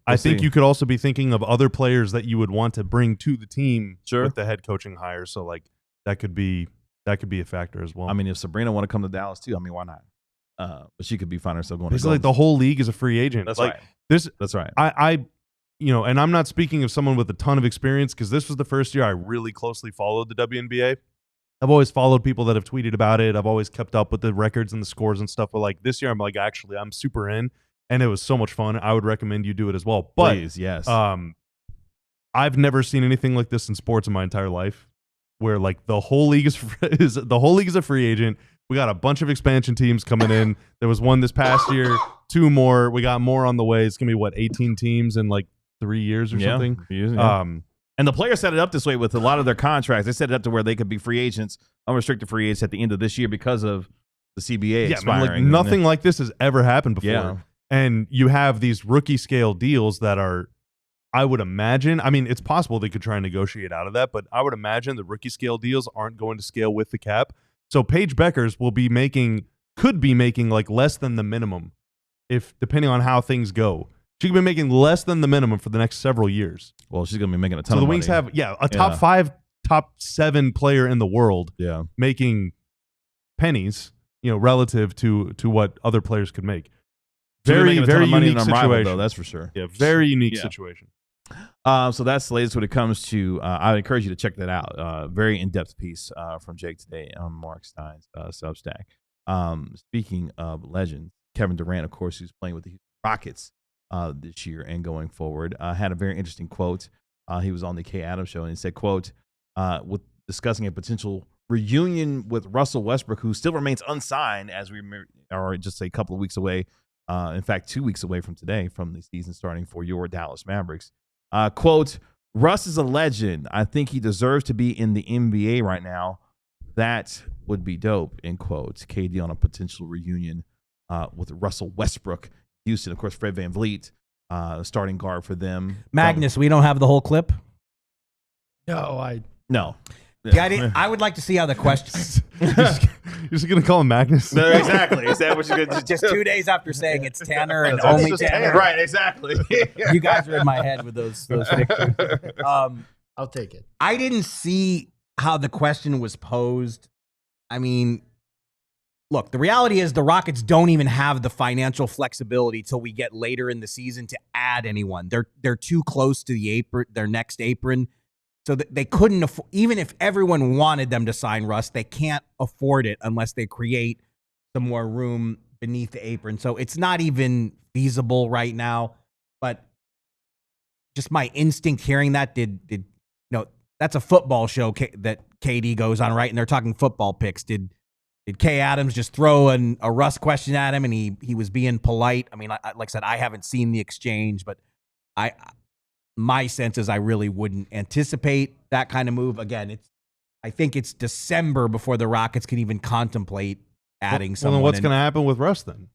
I think you could also be thinking of other players that you would want to bring to the team with the head coaching hire. So like that could be a factor as well. I mean, if Sabrina want to come to Dallas too, I mean, why not? But she could be finding herself going. Basically, like the whole league is a free agent. That's like, right. That's right. I and I'm not speaking of someone with a ton of experience because this was the first year I really closely followed the WNBA. I've always followed people that have tweeted about it. I've always kept up with the records and the scores and stuff. But like this year, I'm like, actually, I'm super in, and it was so much fun. I would recommend you do it as well. But please, yes. I've never seen anything like this in sports in my entire life, where like the whole league is a free agent. We got a bunch of expansion teams coming in. There was one this past year, 2 more. We got more on the way. It's gonna be 18 teams in like 3 years or something. Yeah. And the players set it up this way with a lot of their contracts. They set it up to where they could be free agents, unrestricted free agents at the end of this year because of the CBA expiring. Like nothing like this has ever happened before. Yeah. And you have these rookie scale deals that are, I would imagine, I mean, it's possible they could try and negotiate out of that, but I would imagine the rookie scale deals aren't going to scale with the cap. So Paige Beckers could be making like less than the minimum, if depending on how things go. She could be making less than the minimum for the next several years. Well, she's going to be making a ton of money. So the Wings have, a top 5, top 7 player in the world making pennies. relative to what other players could make. So Very, very unique situation, though, that's for sure. Yeah, very unique situation. So that's the latest when it comes to. I would encourage you to check that out. Very in-depth piece from Jake today on Mark Stein's Substack. Speaking of legends, Kevin Durant, of course, who's playing with the Rockets this year and going forward, had a very interesting quote. He was on the Kay Adams show and he said, "quote with discussing a potential reunion with Russell Westbrook, who still remains unsigned as we are just a couple of weeks away." In fact, 2 weeks away from today from the season starting for your Dallas Mavericks. Quote, "Russ is a legend. I think he deserves to be in the NBA right now. That would be dope," end quote. KD on a potential reunion with Russell Westbrook. Houston, of course, Fred VanVleet, starting guard for them. Magnus, we don't have the whole clip? No. Yeah, I would like to see how the question. You're just gonna call him Magnus? No, exactly. Is that what you're gonna just 2 days after saying it's Tanner and only Tanner? Right, exactly. You guys are in my head with those pictures. I'll take it. I didn't see how the question was posed. I mean, look, the reality is the Rockets don't even have the financial flexibility till we get later in the season to add anyone. They're too close to the apron, their next apron. So they couldn't afford, even if everyone wanted them to sign Russ, they can't afford it unless they create some more room beneath the apron. So it's not even feasible right now. But just my instinct hearing that that's a football show that KD goes on, right? And they're talking football picks. Did Kay Adams just throw a Russ question at him and he was being polite? I mean, like I said, I haven't seen the exchange, but my sense is I really wouldn't anticipate that kind of move. Again, I think it's December before the Rockets can even contemplate adding someone. Well, then what's going to happen with Russ then?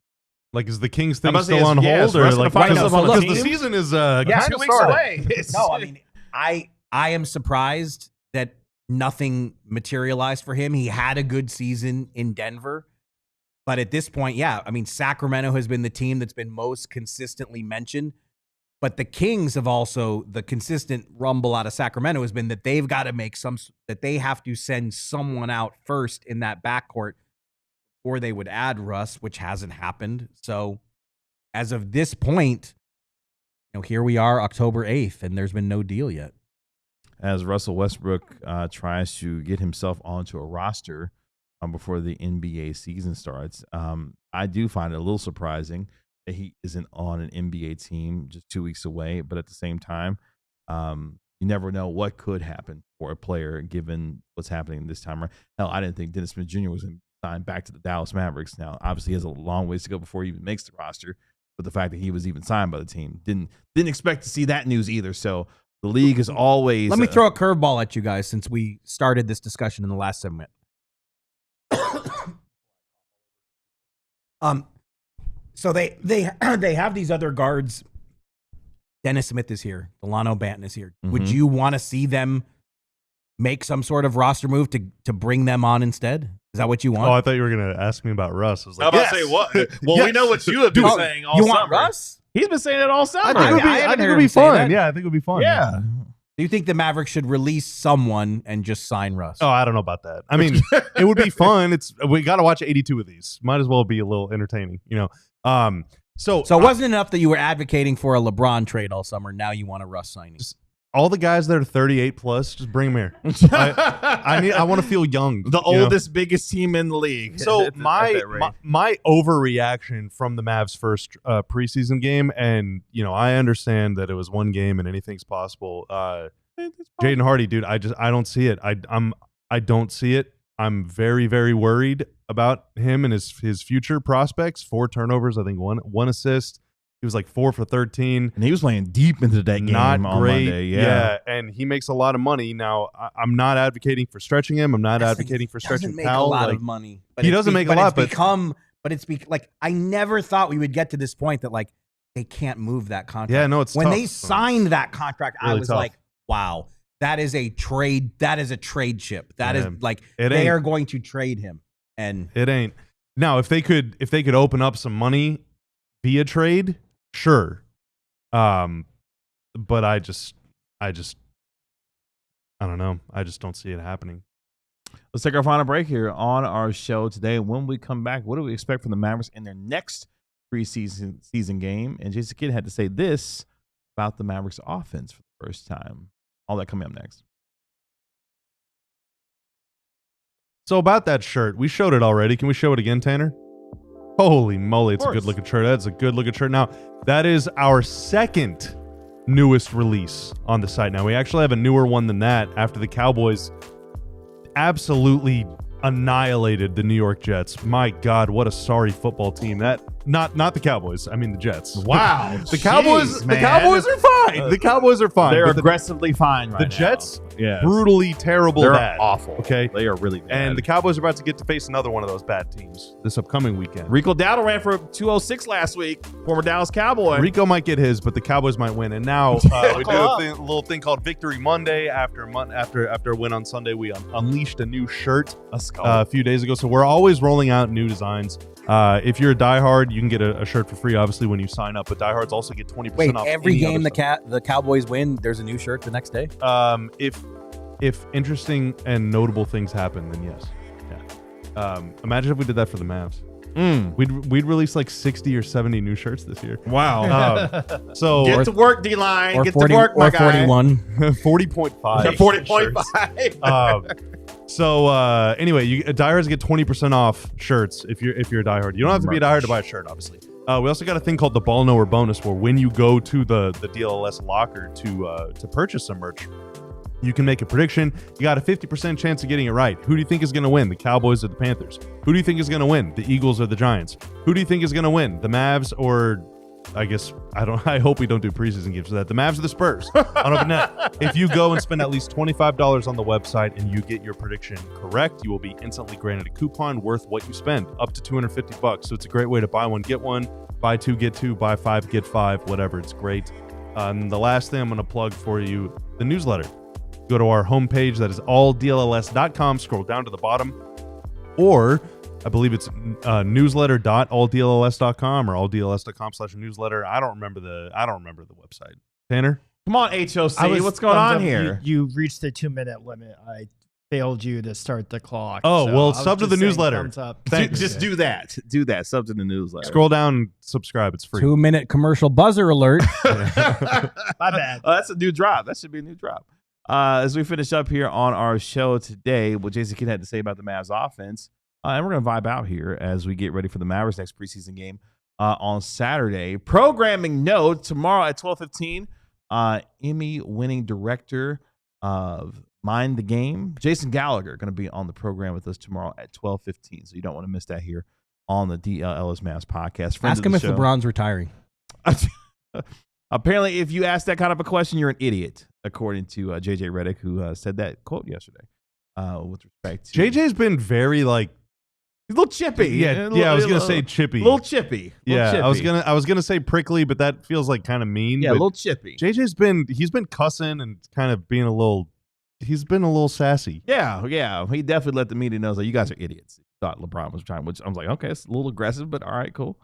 Like, is the Kings thing still on hold? Or like, because the season is 2 weeks away. No, I mean, I am surprised that nothing materialized for him. He had a good season in Denver. But at this point, yeah, I mean, Sacramento has been the team that's been most consistently mentioned. But the Kings have also, the consistent rumble out of Sacramento has been that they've got to that they have to send someone out first in that backcourt before they would add Russ, which hasn't happened. So as of this point, here we are, October 8th, and there's been no deal yet. As Russell Westbrook tries to get himself onto a roster before the NBA season starts, I do find it a little surprising that he isn't on an NBA team just 2 weeks away. But at the same time, you never know what could happen for a player given what's happening this time. Hell, I didn't think Dennis Smith Jr. was going to sign back to the Dallas Mavericks. Now, obviously, he has a long ways to go before he even makes the roster. But the fact that he was even signed by the team, didn't expect to see that news either. So the league is always. Let me throw a curveball at you guys since we started this discussion in the last segment. So they have these other guards. Dennis Smith is here. Delano Banton is here. Mm-hmm. Would you want to see them make some sort of roster move to bring them on instead? Is that what you want? Oh, I thought you were going to ask me about Russ. I was like, I was about to say what? Well, we know what you have been saying all summer. You want Russ? He's been saying it all summer. I think it would be fun. Yeah, I think it would be fun. Yeah. Do you think the Mavericks should release someone and just sign Russ? Oh, I don't know about that. I mean, it would be fun. We got to watch 82 of these. Might as well be a little entertaining, So it wasn't enough that you were advocating for a LeBron trade all summer. Now you want a Russ signing. All the guys that are 38 plus, just bring them here. I want to feel young. The oldest, biggest team in the league. So my overreaction from the Mavs' first preseason game, and I understand that it was one game and anything's possible. Jaden Hardy, dude, I don't see it. I don't see it. I'm very, very worried about him and his future prospects. 4 turnovers, I think one assist. He was like 4 for 13. And he was playing deep into that game on great. Monday. Yeah, and he makes a lot of money. Now, I'm not advocating for stretching him. I'm not advocating for stretching Powell. He doesn't make a lot of money. He doesn't make a lot, but I never thought we would get to this point that they can't move that contract. Yeah, no, it's when tough. They signed that contract, really I was tough. Like, wow, that is a trade. That is a trade chip. That is they are going to trade him, and it ain't. Now, if they could open up some money via trade, sure. But I don't know. I just don't see it happening. Let's take our final break here on our show today. When we come back, what do we expect from the Mavericks in their next preseason game? And Jason Kidd had to say this about the Mavericks offense for the first time. All that coming up next. So about that shirt, we showed it already. Can we show it again, Tanner? Holy moly, it's a good-looking shirt. That's a good-looking shirt. Now, that is our second newest release on the site. Now, we actually have a newer one than that after the Cowboys absolutely annihilated the New York Jets. My God, what a sorry football team. That not the Cowboys. I mean the Jets. Wow. The Cowboys are fine. The Cowboys are fine. They're aggressively fine right now. The Jets, yeah, brutally terrible. They're bad. awful. Okay. They are really bad. And the Cowboys are about to get to face another one of those bad teams this upcoming weekend. Rico Dowdle ran for 206 last week, former Dallas Cowboy. Rico might get his, but the Cowboys might win. And now we do a little thing called Victory Monday. After a win on Sunday, we unleashed a new shirt a few days ago. So we're always rolling out new designs. If you're a diehard, you can get a shirt for free, obviously, when you sign up. But diehards also get 20% off. Every game the Cowboys win, there's a new shirt the next day? If interesting and notable things happen, then yes. Yeah. Imagine if we did that for the Mavs. We'd release like 60 or 70 new shirts this year. Wow. So get to work, D-line. Get 40, to work, my or 41. 40.5. 40.5. Anyway, diehards get 20% off shirts if you're a diehard. You don't have to be a diehard to buy a shirt, obviously. We also got a thing called the Ball Knower bonus, where when you go to the DLLS locker to purchase some merch, you can make a prediction. You got a 50% chance of getting it right. Who do you think is going to win, the Cowboys or the Panthers? Who do you think is going to win, the Eagles or the Giants? Who do you think is going to win, the Mavs or, I hope we don't do preseason games for that, the Mavs or the Spurs on Open Net? If you go and spend at least $25 on the website and you get your prediction correct, you will be instantly granted a coupon worth what you spend, up to $250. So it's a great way to buy one, get one, buy two, get two, buy five, get five, whatever. It's great. The last thing I'm going to plug for you, the newsletter. Go to our homepage, that is alldlls.com, scroll down to the bottom, or I believe it's newsletter.alldlls.com or alldlls.com/newsletter. I don't remember the website. Tanner? Come on, HOC. What's going on here? You reached the 2-minute limit. I failed you to start the clock. Oh, well, sub to the newsletter. Just do that. Do that. Sub to the newsletter. Scroll down, subscribe. It's free. 2-minute commercial buzzer alert. My bad. That's a new drop. That should be a new drop. As we finish up here on our show today, what Jason Kidd had to say about the Mavs offense, and we're going to vibe out here as we get ready for the Mavericks' next preseason game on Saturday. Programming note, tomorrow at 12:15, Emmy-winning director of Mind the Game, Jason Gallagher, going to be on the program with us tomorrow at 12:15. So you don't want to miss that here on the DLLS Mavs podcast. Ask him if LeBron's retiring. Apparently, if you ask that kind of a question, you're an idiot, according to JJ Redick, who said that quote yesterday. With respect to JJ's been very he's a little chippy. Yeah, I was gonna say chippy. A little chippy. I was gonna say prickly, but that feels like kind of mean. Yeah, a little chippy. JJ's been cussing and kind of being a little sassy. Yeah. He definitely let the media know that you guys are idiots. Thought LeBron was trying, which I was like, okay, it's a little aggressive, but all right, cool.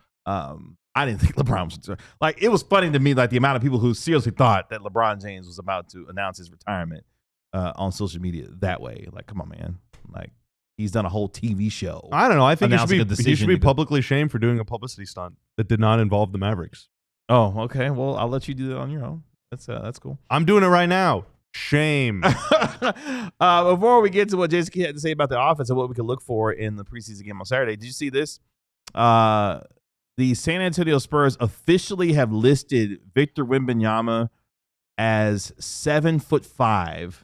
I didn't think LeBron was like. It was funny to me, like the amount of people who seriously thought that LeBron James was about to announce his retirement on social media that way. Like, come on, man. Like, he's done a whole TV show. I don't know. I think he should be publicly shamed for doing a publicity stunt that did not involve the Mavericks. Oh, okay. Well, I'll let you do that on your own. That's cool. I'm doing it right now. Shame. Before we get to what Jason had to say about the offense and what we can look for in the preseason game on Saturday, did you see this? The San Antonio Spurs officially have listed Victor Wembanyama as 7'5"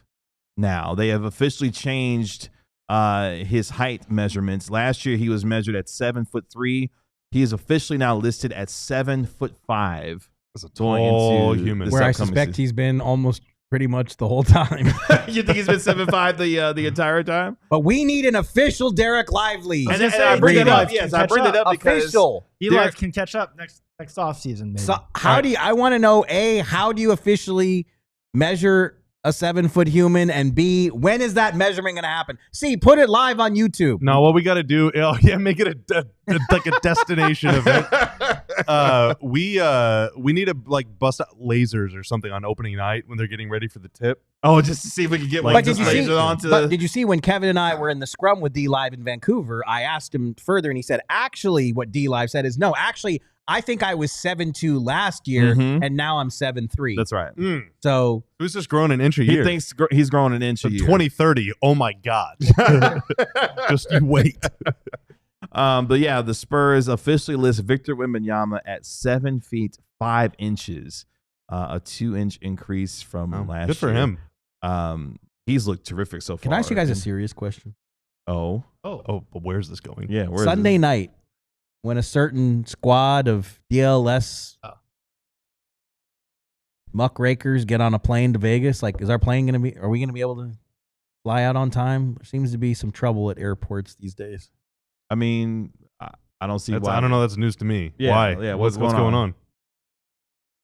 now. They have officially changed his height measurements. Last year, he was measured at 7'3". He is officially now listed at 7'5". That's a tall human. Where I suspect he's been almost pretty much the whole time. You think he's been 7'5" the entire time? But we need an official Derek Lively. And I bring it up. Yes, I bring it up because official. Eli can catch up next offseason. Maybe. So I want to know, A, how do you officially measure a 7-foot human, and B, when is that measurement going to happen? C, put it live on YouTube. No, what we got to do, make it like a destination event. We need to like bust out lasers or something on opening night when they're getting ready for the tip. Oh, just to see if we can get But like did just you see? lasers onto But the. did you see when Kevin and I were in the scrum with D Live in Vancouver? I asked him further, and he said, "Actually, what D Live said is no. Actually, I think I was 7'2" last year, and now I'm 7'3". That's right. So Who's just growing an inch a He year? thinks he's growing an inch So a year. 2030. Oh my God! Just you wait. But yeah, the Spurs officially list Victor Wembanyama at 7 feet 5 inches, a 2-inch increase from last year. Good for him. He's looked terrific so far. can I ask you guys a serious question? Oh, Oh, but where's this going? yeah. Where is Sunday this? night, when a certain squad of DLS muckrakers get on a plane to Vegas, like, is our plane going to be? Are we going to be able to fly out on time? There seems to be some trouble at airports these days. I mean, I don't see why. I don't know. That's news to me. Yeah, Why? yeah, What's what's going going on?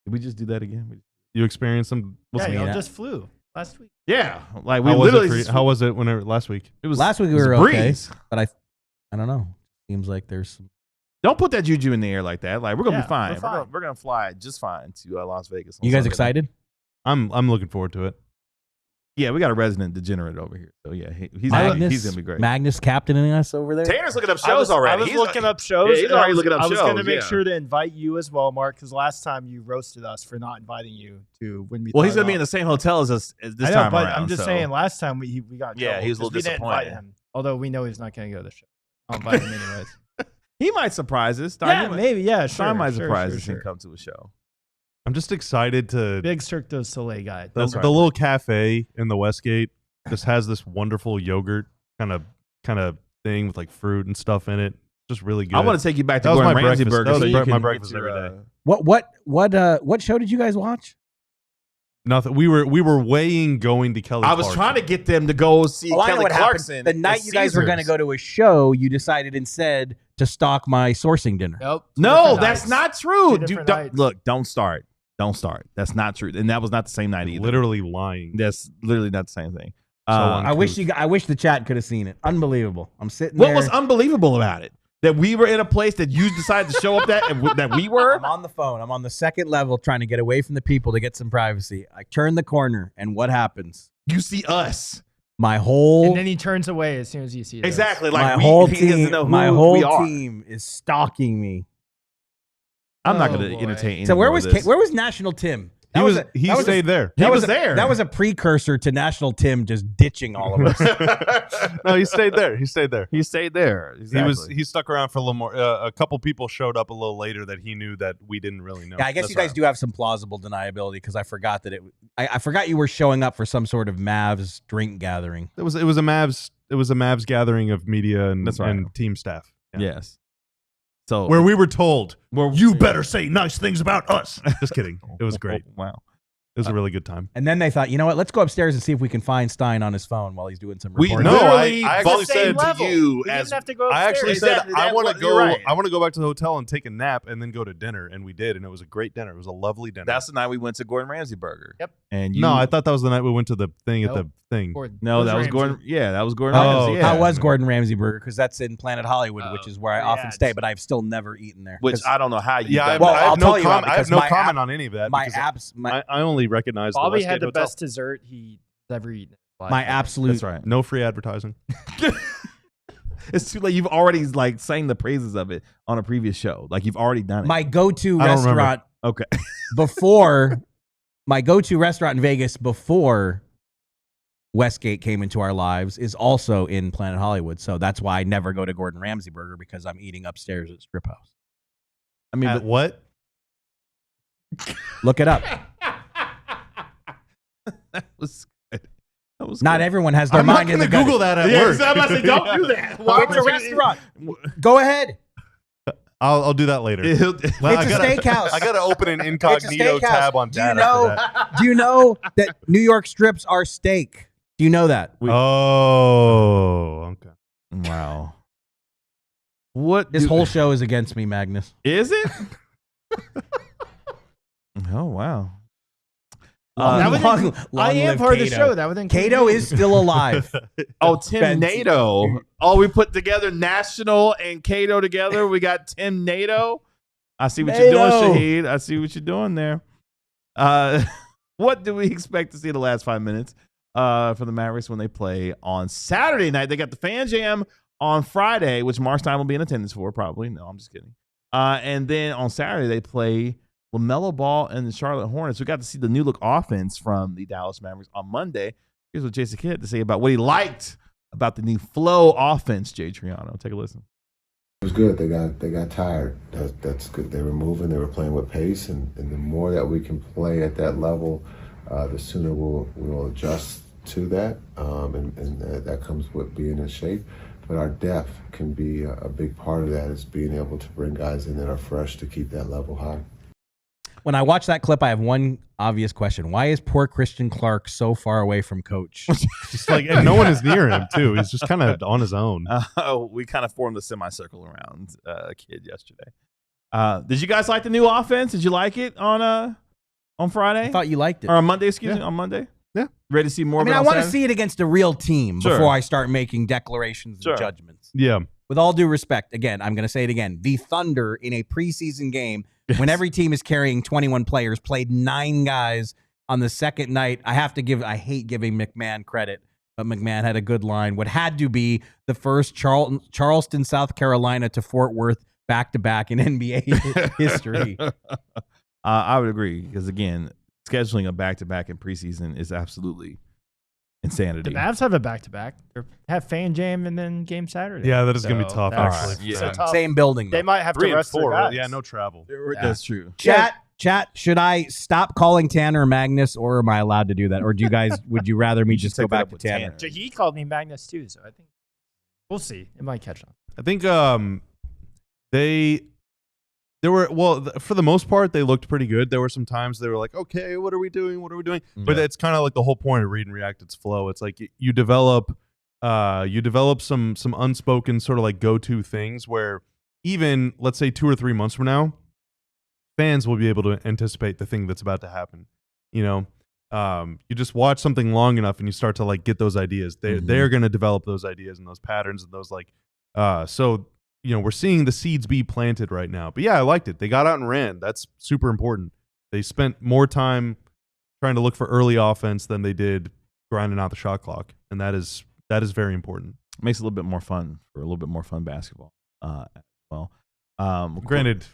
Did we just do that again? You experienced some? Yeah, mean, y'all just flew last week. Yeah, like we How was literally. it for you? How was it when last week? It was Last week we it was were a okay, breeze. but I don't know. Seems like there's some. Don't put that juju in the air like that. Like we're gonna Yeah, be fine. we're fine. We're gonna fly just fine to Las Vegas. on You guys Sunday. excited? I'm looking forward to it. Yeah, we got a resident degenerate over here. So yeah, he's Magnus, gonna be great. Magnus captaining us over there. Tanner's looking up shows already. I was He's looking up shows. Yeah, he's and already looking up I was going to shows, make yeah. sure to invite you as well, Mark, because last time you roasted us for not inviting you to Wemby. Well, he's gonna be in the same hotel as us this I know, time but around. I'm just so. saying. Last time we got Yeah, trouble he was a little 'cause we didn't invite disappointed. him. Although we know he's not going to go to the show. I'll invite him anyways. He might surprise us. Yeah, maybe. Yeah, sure. Sean might sure, surprise sure, us sure. and come to a show. I'm just excited to Big Cirque du Soleil guy. the, That's right. the little cafe in the Westgate just has this wonderful yogurt kind of thing with like fruit and stuff in it. Just really good. I want to take you back to That was Gordon my Ramsay breakfast. Burger. That was so my you can breakfast get your, every day. What show did you guys watch? Nothing. We were weighing going to Kelly. I was Clarkson. trying to get them to go see I know Kelly what Clarkson. happened. The night at you guys were going to Caesars. go to a show, you decided instead to stock my sourcing dinner. Nope. No, that's not true. Two Dude, different don't, nights. look, don't start. Don't start. That's not true. And that was not the same night either. literally lying. That's literally not the same thing. I wish the chat could have seen it. Unbelievable. I'm sitting What there. was unbelievable about it? That we were in a place that you decided to show up that we were? I'm on the phone. I'm on the second level trying to get away from the people to get some privacy. I turn the corner, and what happens? You see us. My whole And then he turns away as soon as you see this. Exactly. my Like whole he doesn't team, know who my we whole are. team is stalking me. I'm not Oh, going to boy. entertain any So where more was of this. where was National Tim? He That was. a- He that was a- stayed there. He that was a- there. That was a precursor to National Tim just ditching all of us. No, he stayed there. He stayed there. He stayed there. Exactly. He stuck around for a little more. A couple people showed up a little later that he knew that we didn't really know. Yeah, I guess That's you guys right. do have some plausible deniability because I forgot that I forgot you were showing up for some sort of Mavs drink gathering. It was a Mavs gathering of media and, That's right. and team staff. Yeah. Yes. So Where we were told, Where- you better say nice things about us. Just kidding. It was great. Wow. It was a really good time. And then they thought, you know what? Let's go upstairs and see if we can find Stein on his phone while he's doing some We reporting. No, literally I actually actually said said to you We as didn't have to go I actually upstairs. said Exactly, I that's want to what- go. you're right. I want to go back to the hotel and take a nap and then go to dinner, and we did, and it was a great dinner. It was a lovely dinner. that's the night we went to Gordon Ramsay Burger. Yep. And you no, I thought that was the night we went to the thing at Nope. the thing. Gordon. No, that was Ramsay. Gordon. Yeah, that was Gordon Oh, Ramsay. Yeah. How was Gordon Ramsay Burger? Because that's in Planet Hollywood, Oh, which is where I yeah, often stay, it's- but I've still never eaten there. Which 'Cause I don't know how you. Yeah, got Well, I that. I'll have no tell you comment. I have because no my comment app- on any of that. my because abs, my, I only recognize the Bobby Westgate had the Hotel. best dessert he's ever eaten. in his life. my absolute. That's right. No free advertising. It's too late. You've already like sang the praises of it on a previous show. Like you've already done it. My go-to I don't remember. restaurant Okay. before my go-to restaurant in Vegas before Westgate came into our lives is also in Planet Hollywood. So that's why I never go to Gordon Ramsay Burger because I'm eating upstairs at Strip House. I mean, At what? Look it up. that was good. That was Not good. everyone has their I'm not mind in going the to gut. Google that at Yeah, work. I'm about to say, don't do that. Why It's a would you- restaurant. Go ahead. I'll do that later. He'll- Well, It's a steakhouse. I got to open an incognito steakhouse. tab on Do you data. know? for that. Do you know that New York strips are steak? Do you know that? Oh, okay. Wow. What This do- whole show is against me, Magnus. is it? Oh wow. That was long I am live part of the Cato. show. That would include Cato you. is still alive. Oh, Tim Ben's- NATO. Oh, we put together National and Cato together. We got Tim NATO. I see what you're doing, Shahid. I see what you're doing there. What do we expect to see in the last 5 minutes for the Mavericks when they play on Saturday night? They got the Fan Jam on Friday, which Mark Stein will be in attendance for, probably. No, I'm just kidding. And then on Saturday, they play LaMelo Ball and the Charlotte Hornets. We got to see the new look offense from the Dallas Mavericks on Monday. Here's what Jason Kidd had to say about what he liked about the new flow offense, Jay Triano. Take a listen. It was good. They got tired. That's good. They were moving. They were playing with pace, and the more that we can play at that level, the sooner we'll adjust to that, and that comes with being in shape. But our depth can be a big part of that, is being able to bring guys in that are fresh to keep that level high. When I watch that clip, I have one obvious question. Why is poor Christian Clark so far away from coach? Just like, and no one is near him, too. He's just kind of on his own. We kind of formed a semicircle around Kidd yesterday. Did you guys like the new offense? Did you like it on Friday? I thought you liked it. Or on Monday, excuse me, on Monday? Yeah. Ready to see more of it I on want to Saturday? see it against a real team before I start making declarations and judgments. Yeah. With all due respect, again, I'm going to say it again. The Thunder in a preseason game, when every team is carrying 21 players, played 9 guys on the second night. I hate giving McMahon credit, but McMahon had a good line. What had to be the first Charleston, South Carolina to Fort Worth back-to-back in NBA history. I would agree, because, again, scheduling a back-to-back in preseason is absolutely insanity. The Mavs have a back-to-back. They have Fan Jam and then game Saturday. Yeah, that is going to be tough, that's actually. Yeah. tough. Same building, though. They might have 3 to and rest 4. their guys. Yeah, no travel. That's true. Chat, should I stop calling Tanner Magnus, or am I allowed to do that? Or do you guys, would you rather me just go back to Tanner? He called me Magnus too, so I think we'll see. It might catch on. I think they were, well, for the most part, they looked pretty good. There were some times they were like, okay, what are we doing? What are we doing? Yeah. But it's kind of like the whole point of Read and React. It's flow. It's like you develop some unspoken sort of like go-to things where even, let's say, 2 or 3 months from now, fans will be able to anticipate the thing that's about to happen. You know, you just watch something long enough and you start to like get those ideas. They're going to develop those ideas and those patterns and those like, so, you know, we're seeing the seeds be planted right now. But yeah, I liked it. They got out and ran. That's super important. They spent more time trying to look for early offense than they did grinding out the shot clock. And that is very important. Makes it a little bit more fun, for a little bit more fun basketball as well. Granted,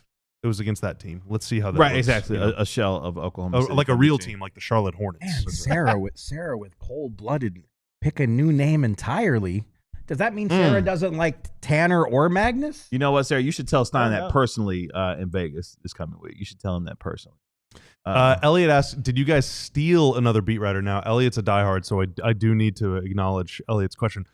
it was against that team. Let's see how that right, looks, exactly. You know? A shell of Oklahoma City. Like a real team, like the Charlotte Hornets. Man, Sarah with cold-blooded, pick a new name entirely. Does that mean Sarah doesn't like Tanner or Magnus? You know what, Sarah? You should tell Stein that personally in Vegas this coming week. You should tell him that personally. Elliot asked, did you guys steal another beat writer? Now, Elliot's a diehard, so I do need to acknowledge Elliot's question.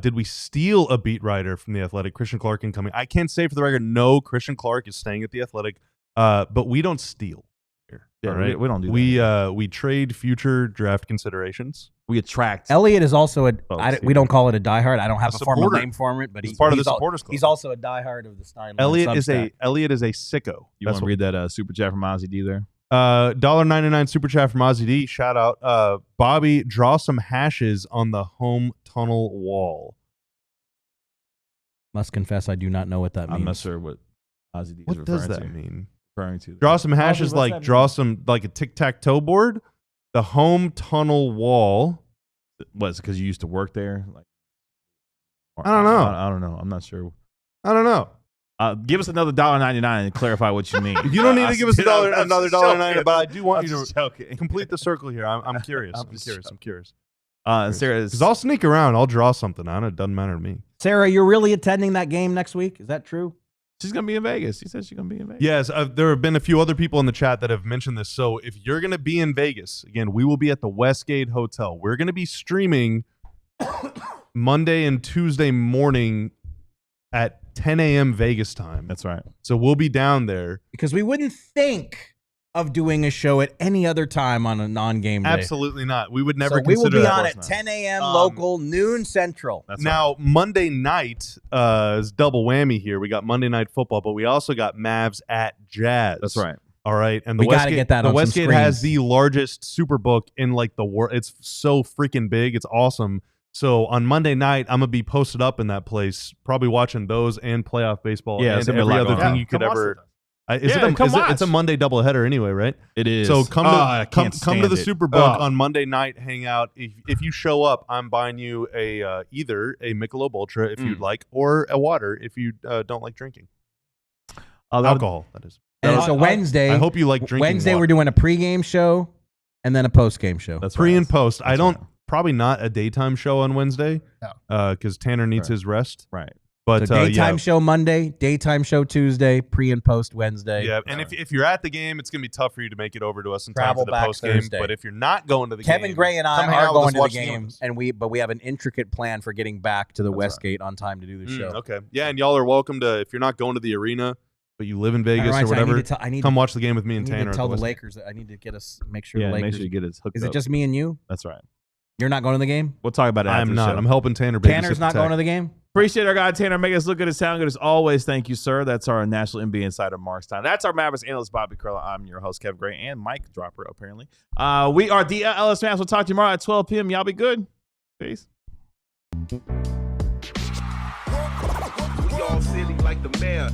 Did we steal a beat writer from The Athletic? Christian Clark incoming. I can't say for the record, no, Christian Clark is staying at The Athletic, but we don't steal here. Yeah, all right? we don't do that. We trade future draft considerations. We attract. Elliot is also we don't call it a diehard. I don't have a formal supporter. name for it, but He's part of the supporters club. He's also a diehard of the Stein. Elliot is a sicko. You want to read that super chat from Ozzy D there? $1.99 super chat from Ozzy D. Shout out. Bobby, draw some hashes on the home tunnel wall. Must confess, I do not know what that means. I'm not sure what Ozzy D is What referring does that to. mean? Referring to. Draw some hashes, what's like that draw mean? some like a tic-tac-toe board. The home tunnel wall. What, is it because you used to work there? Like, I don't know. I don't know. I'm not sure. I don't know. Give us another $1.99 and clarify what you mean. You don't need to give us another $1.99, but I do want I'm you just to joking. complete the circle here. I'm curious. I'm I'm just curious. I'm curious. Sarah is. Because I'll sneak around. I'll draw something on it. It doesn't matter to me. Sarah, you're really attending that game next week? Is that true? She's gonna be in Vegas. She said she's gonna be in Vegas. Yes, there have been a few other people in the chat that have mentioned this. So if you're going to be in Vegas, again, we will be at the Westgate Hotel. We're going to be streaming Monday and Tuesday morning at 10 a.m. Vegas time. That's right. So we'll be down there. Because we wouldn't think of doing a show at any other time on a non-game day. Absolutely not. We would never So we consider will be that. on at 10 a.m. local, noon central. That's Now, Monday night is double whammy here. We got Monday Night Football, but we also got Mavs at Jazz. That's right. All right. And the We gotta Westgate, get that the on some Westgate has screens. the largest Superbook in like the world. It's so freaking big. It's awesome. So on Monday night, I'm going to be posted up in that place, probably watching those and playoff baseball Yeah, it's and gonna be a every lot other going thing on. you could Come watch ever. with us. It's a Monday doubleheader anyway, right? It is. So come to the Superbook on Monday night. Hang out. If you show up, I'm buying you either a Michelob Ultra if you'd like, or a water if you don't like drinking. Alcohol, that is. And it's a Wednesday. I hope you like drinking. Wednesday, water. we're doing a pregame show and then a postgame show. That's pre and post. I don't probably not a daytime show on Wednesday. No, because Tanner needs his rest. Right. But so daytime show Monday, daytime show Tuesday, pre and post Wednesday. Yeah, and if you're at the game, it's gonna be tough for you to make it over to us in time for the post game. But if you're not going to the game, Kevin Gray and I are going to the game, and we have an intricate plan for getting back to the Westgate on time to do the show. Okay, yeah, and y'all are welcome to, if you're not going to the arena, but you live in Vegas or whatever, come watch the game with me and Tanner. Tell the Lakers that I need to get us make sure the Lakers. Make sure you get us hooked up. Is it just me and you? That's right. You're not going to the game? We'll talk about it after I'm the not. show. I'm helping Tanner. Tanner's not going to the game? Appreciate our guy Tanner making us look good and sound good as always. Thank you, sir. That's our National NBA Insider Mark Stein. That's our Mavericks analyst Bobby Curl. I'm your host Kev Gray and Mike Dropper apparently. We are DLLS Mavs. We'll talk to you tomorrow at 12 p.m. Y'all be good. Peace. We all silly like the mayor.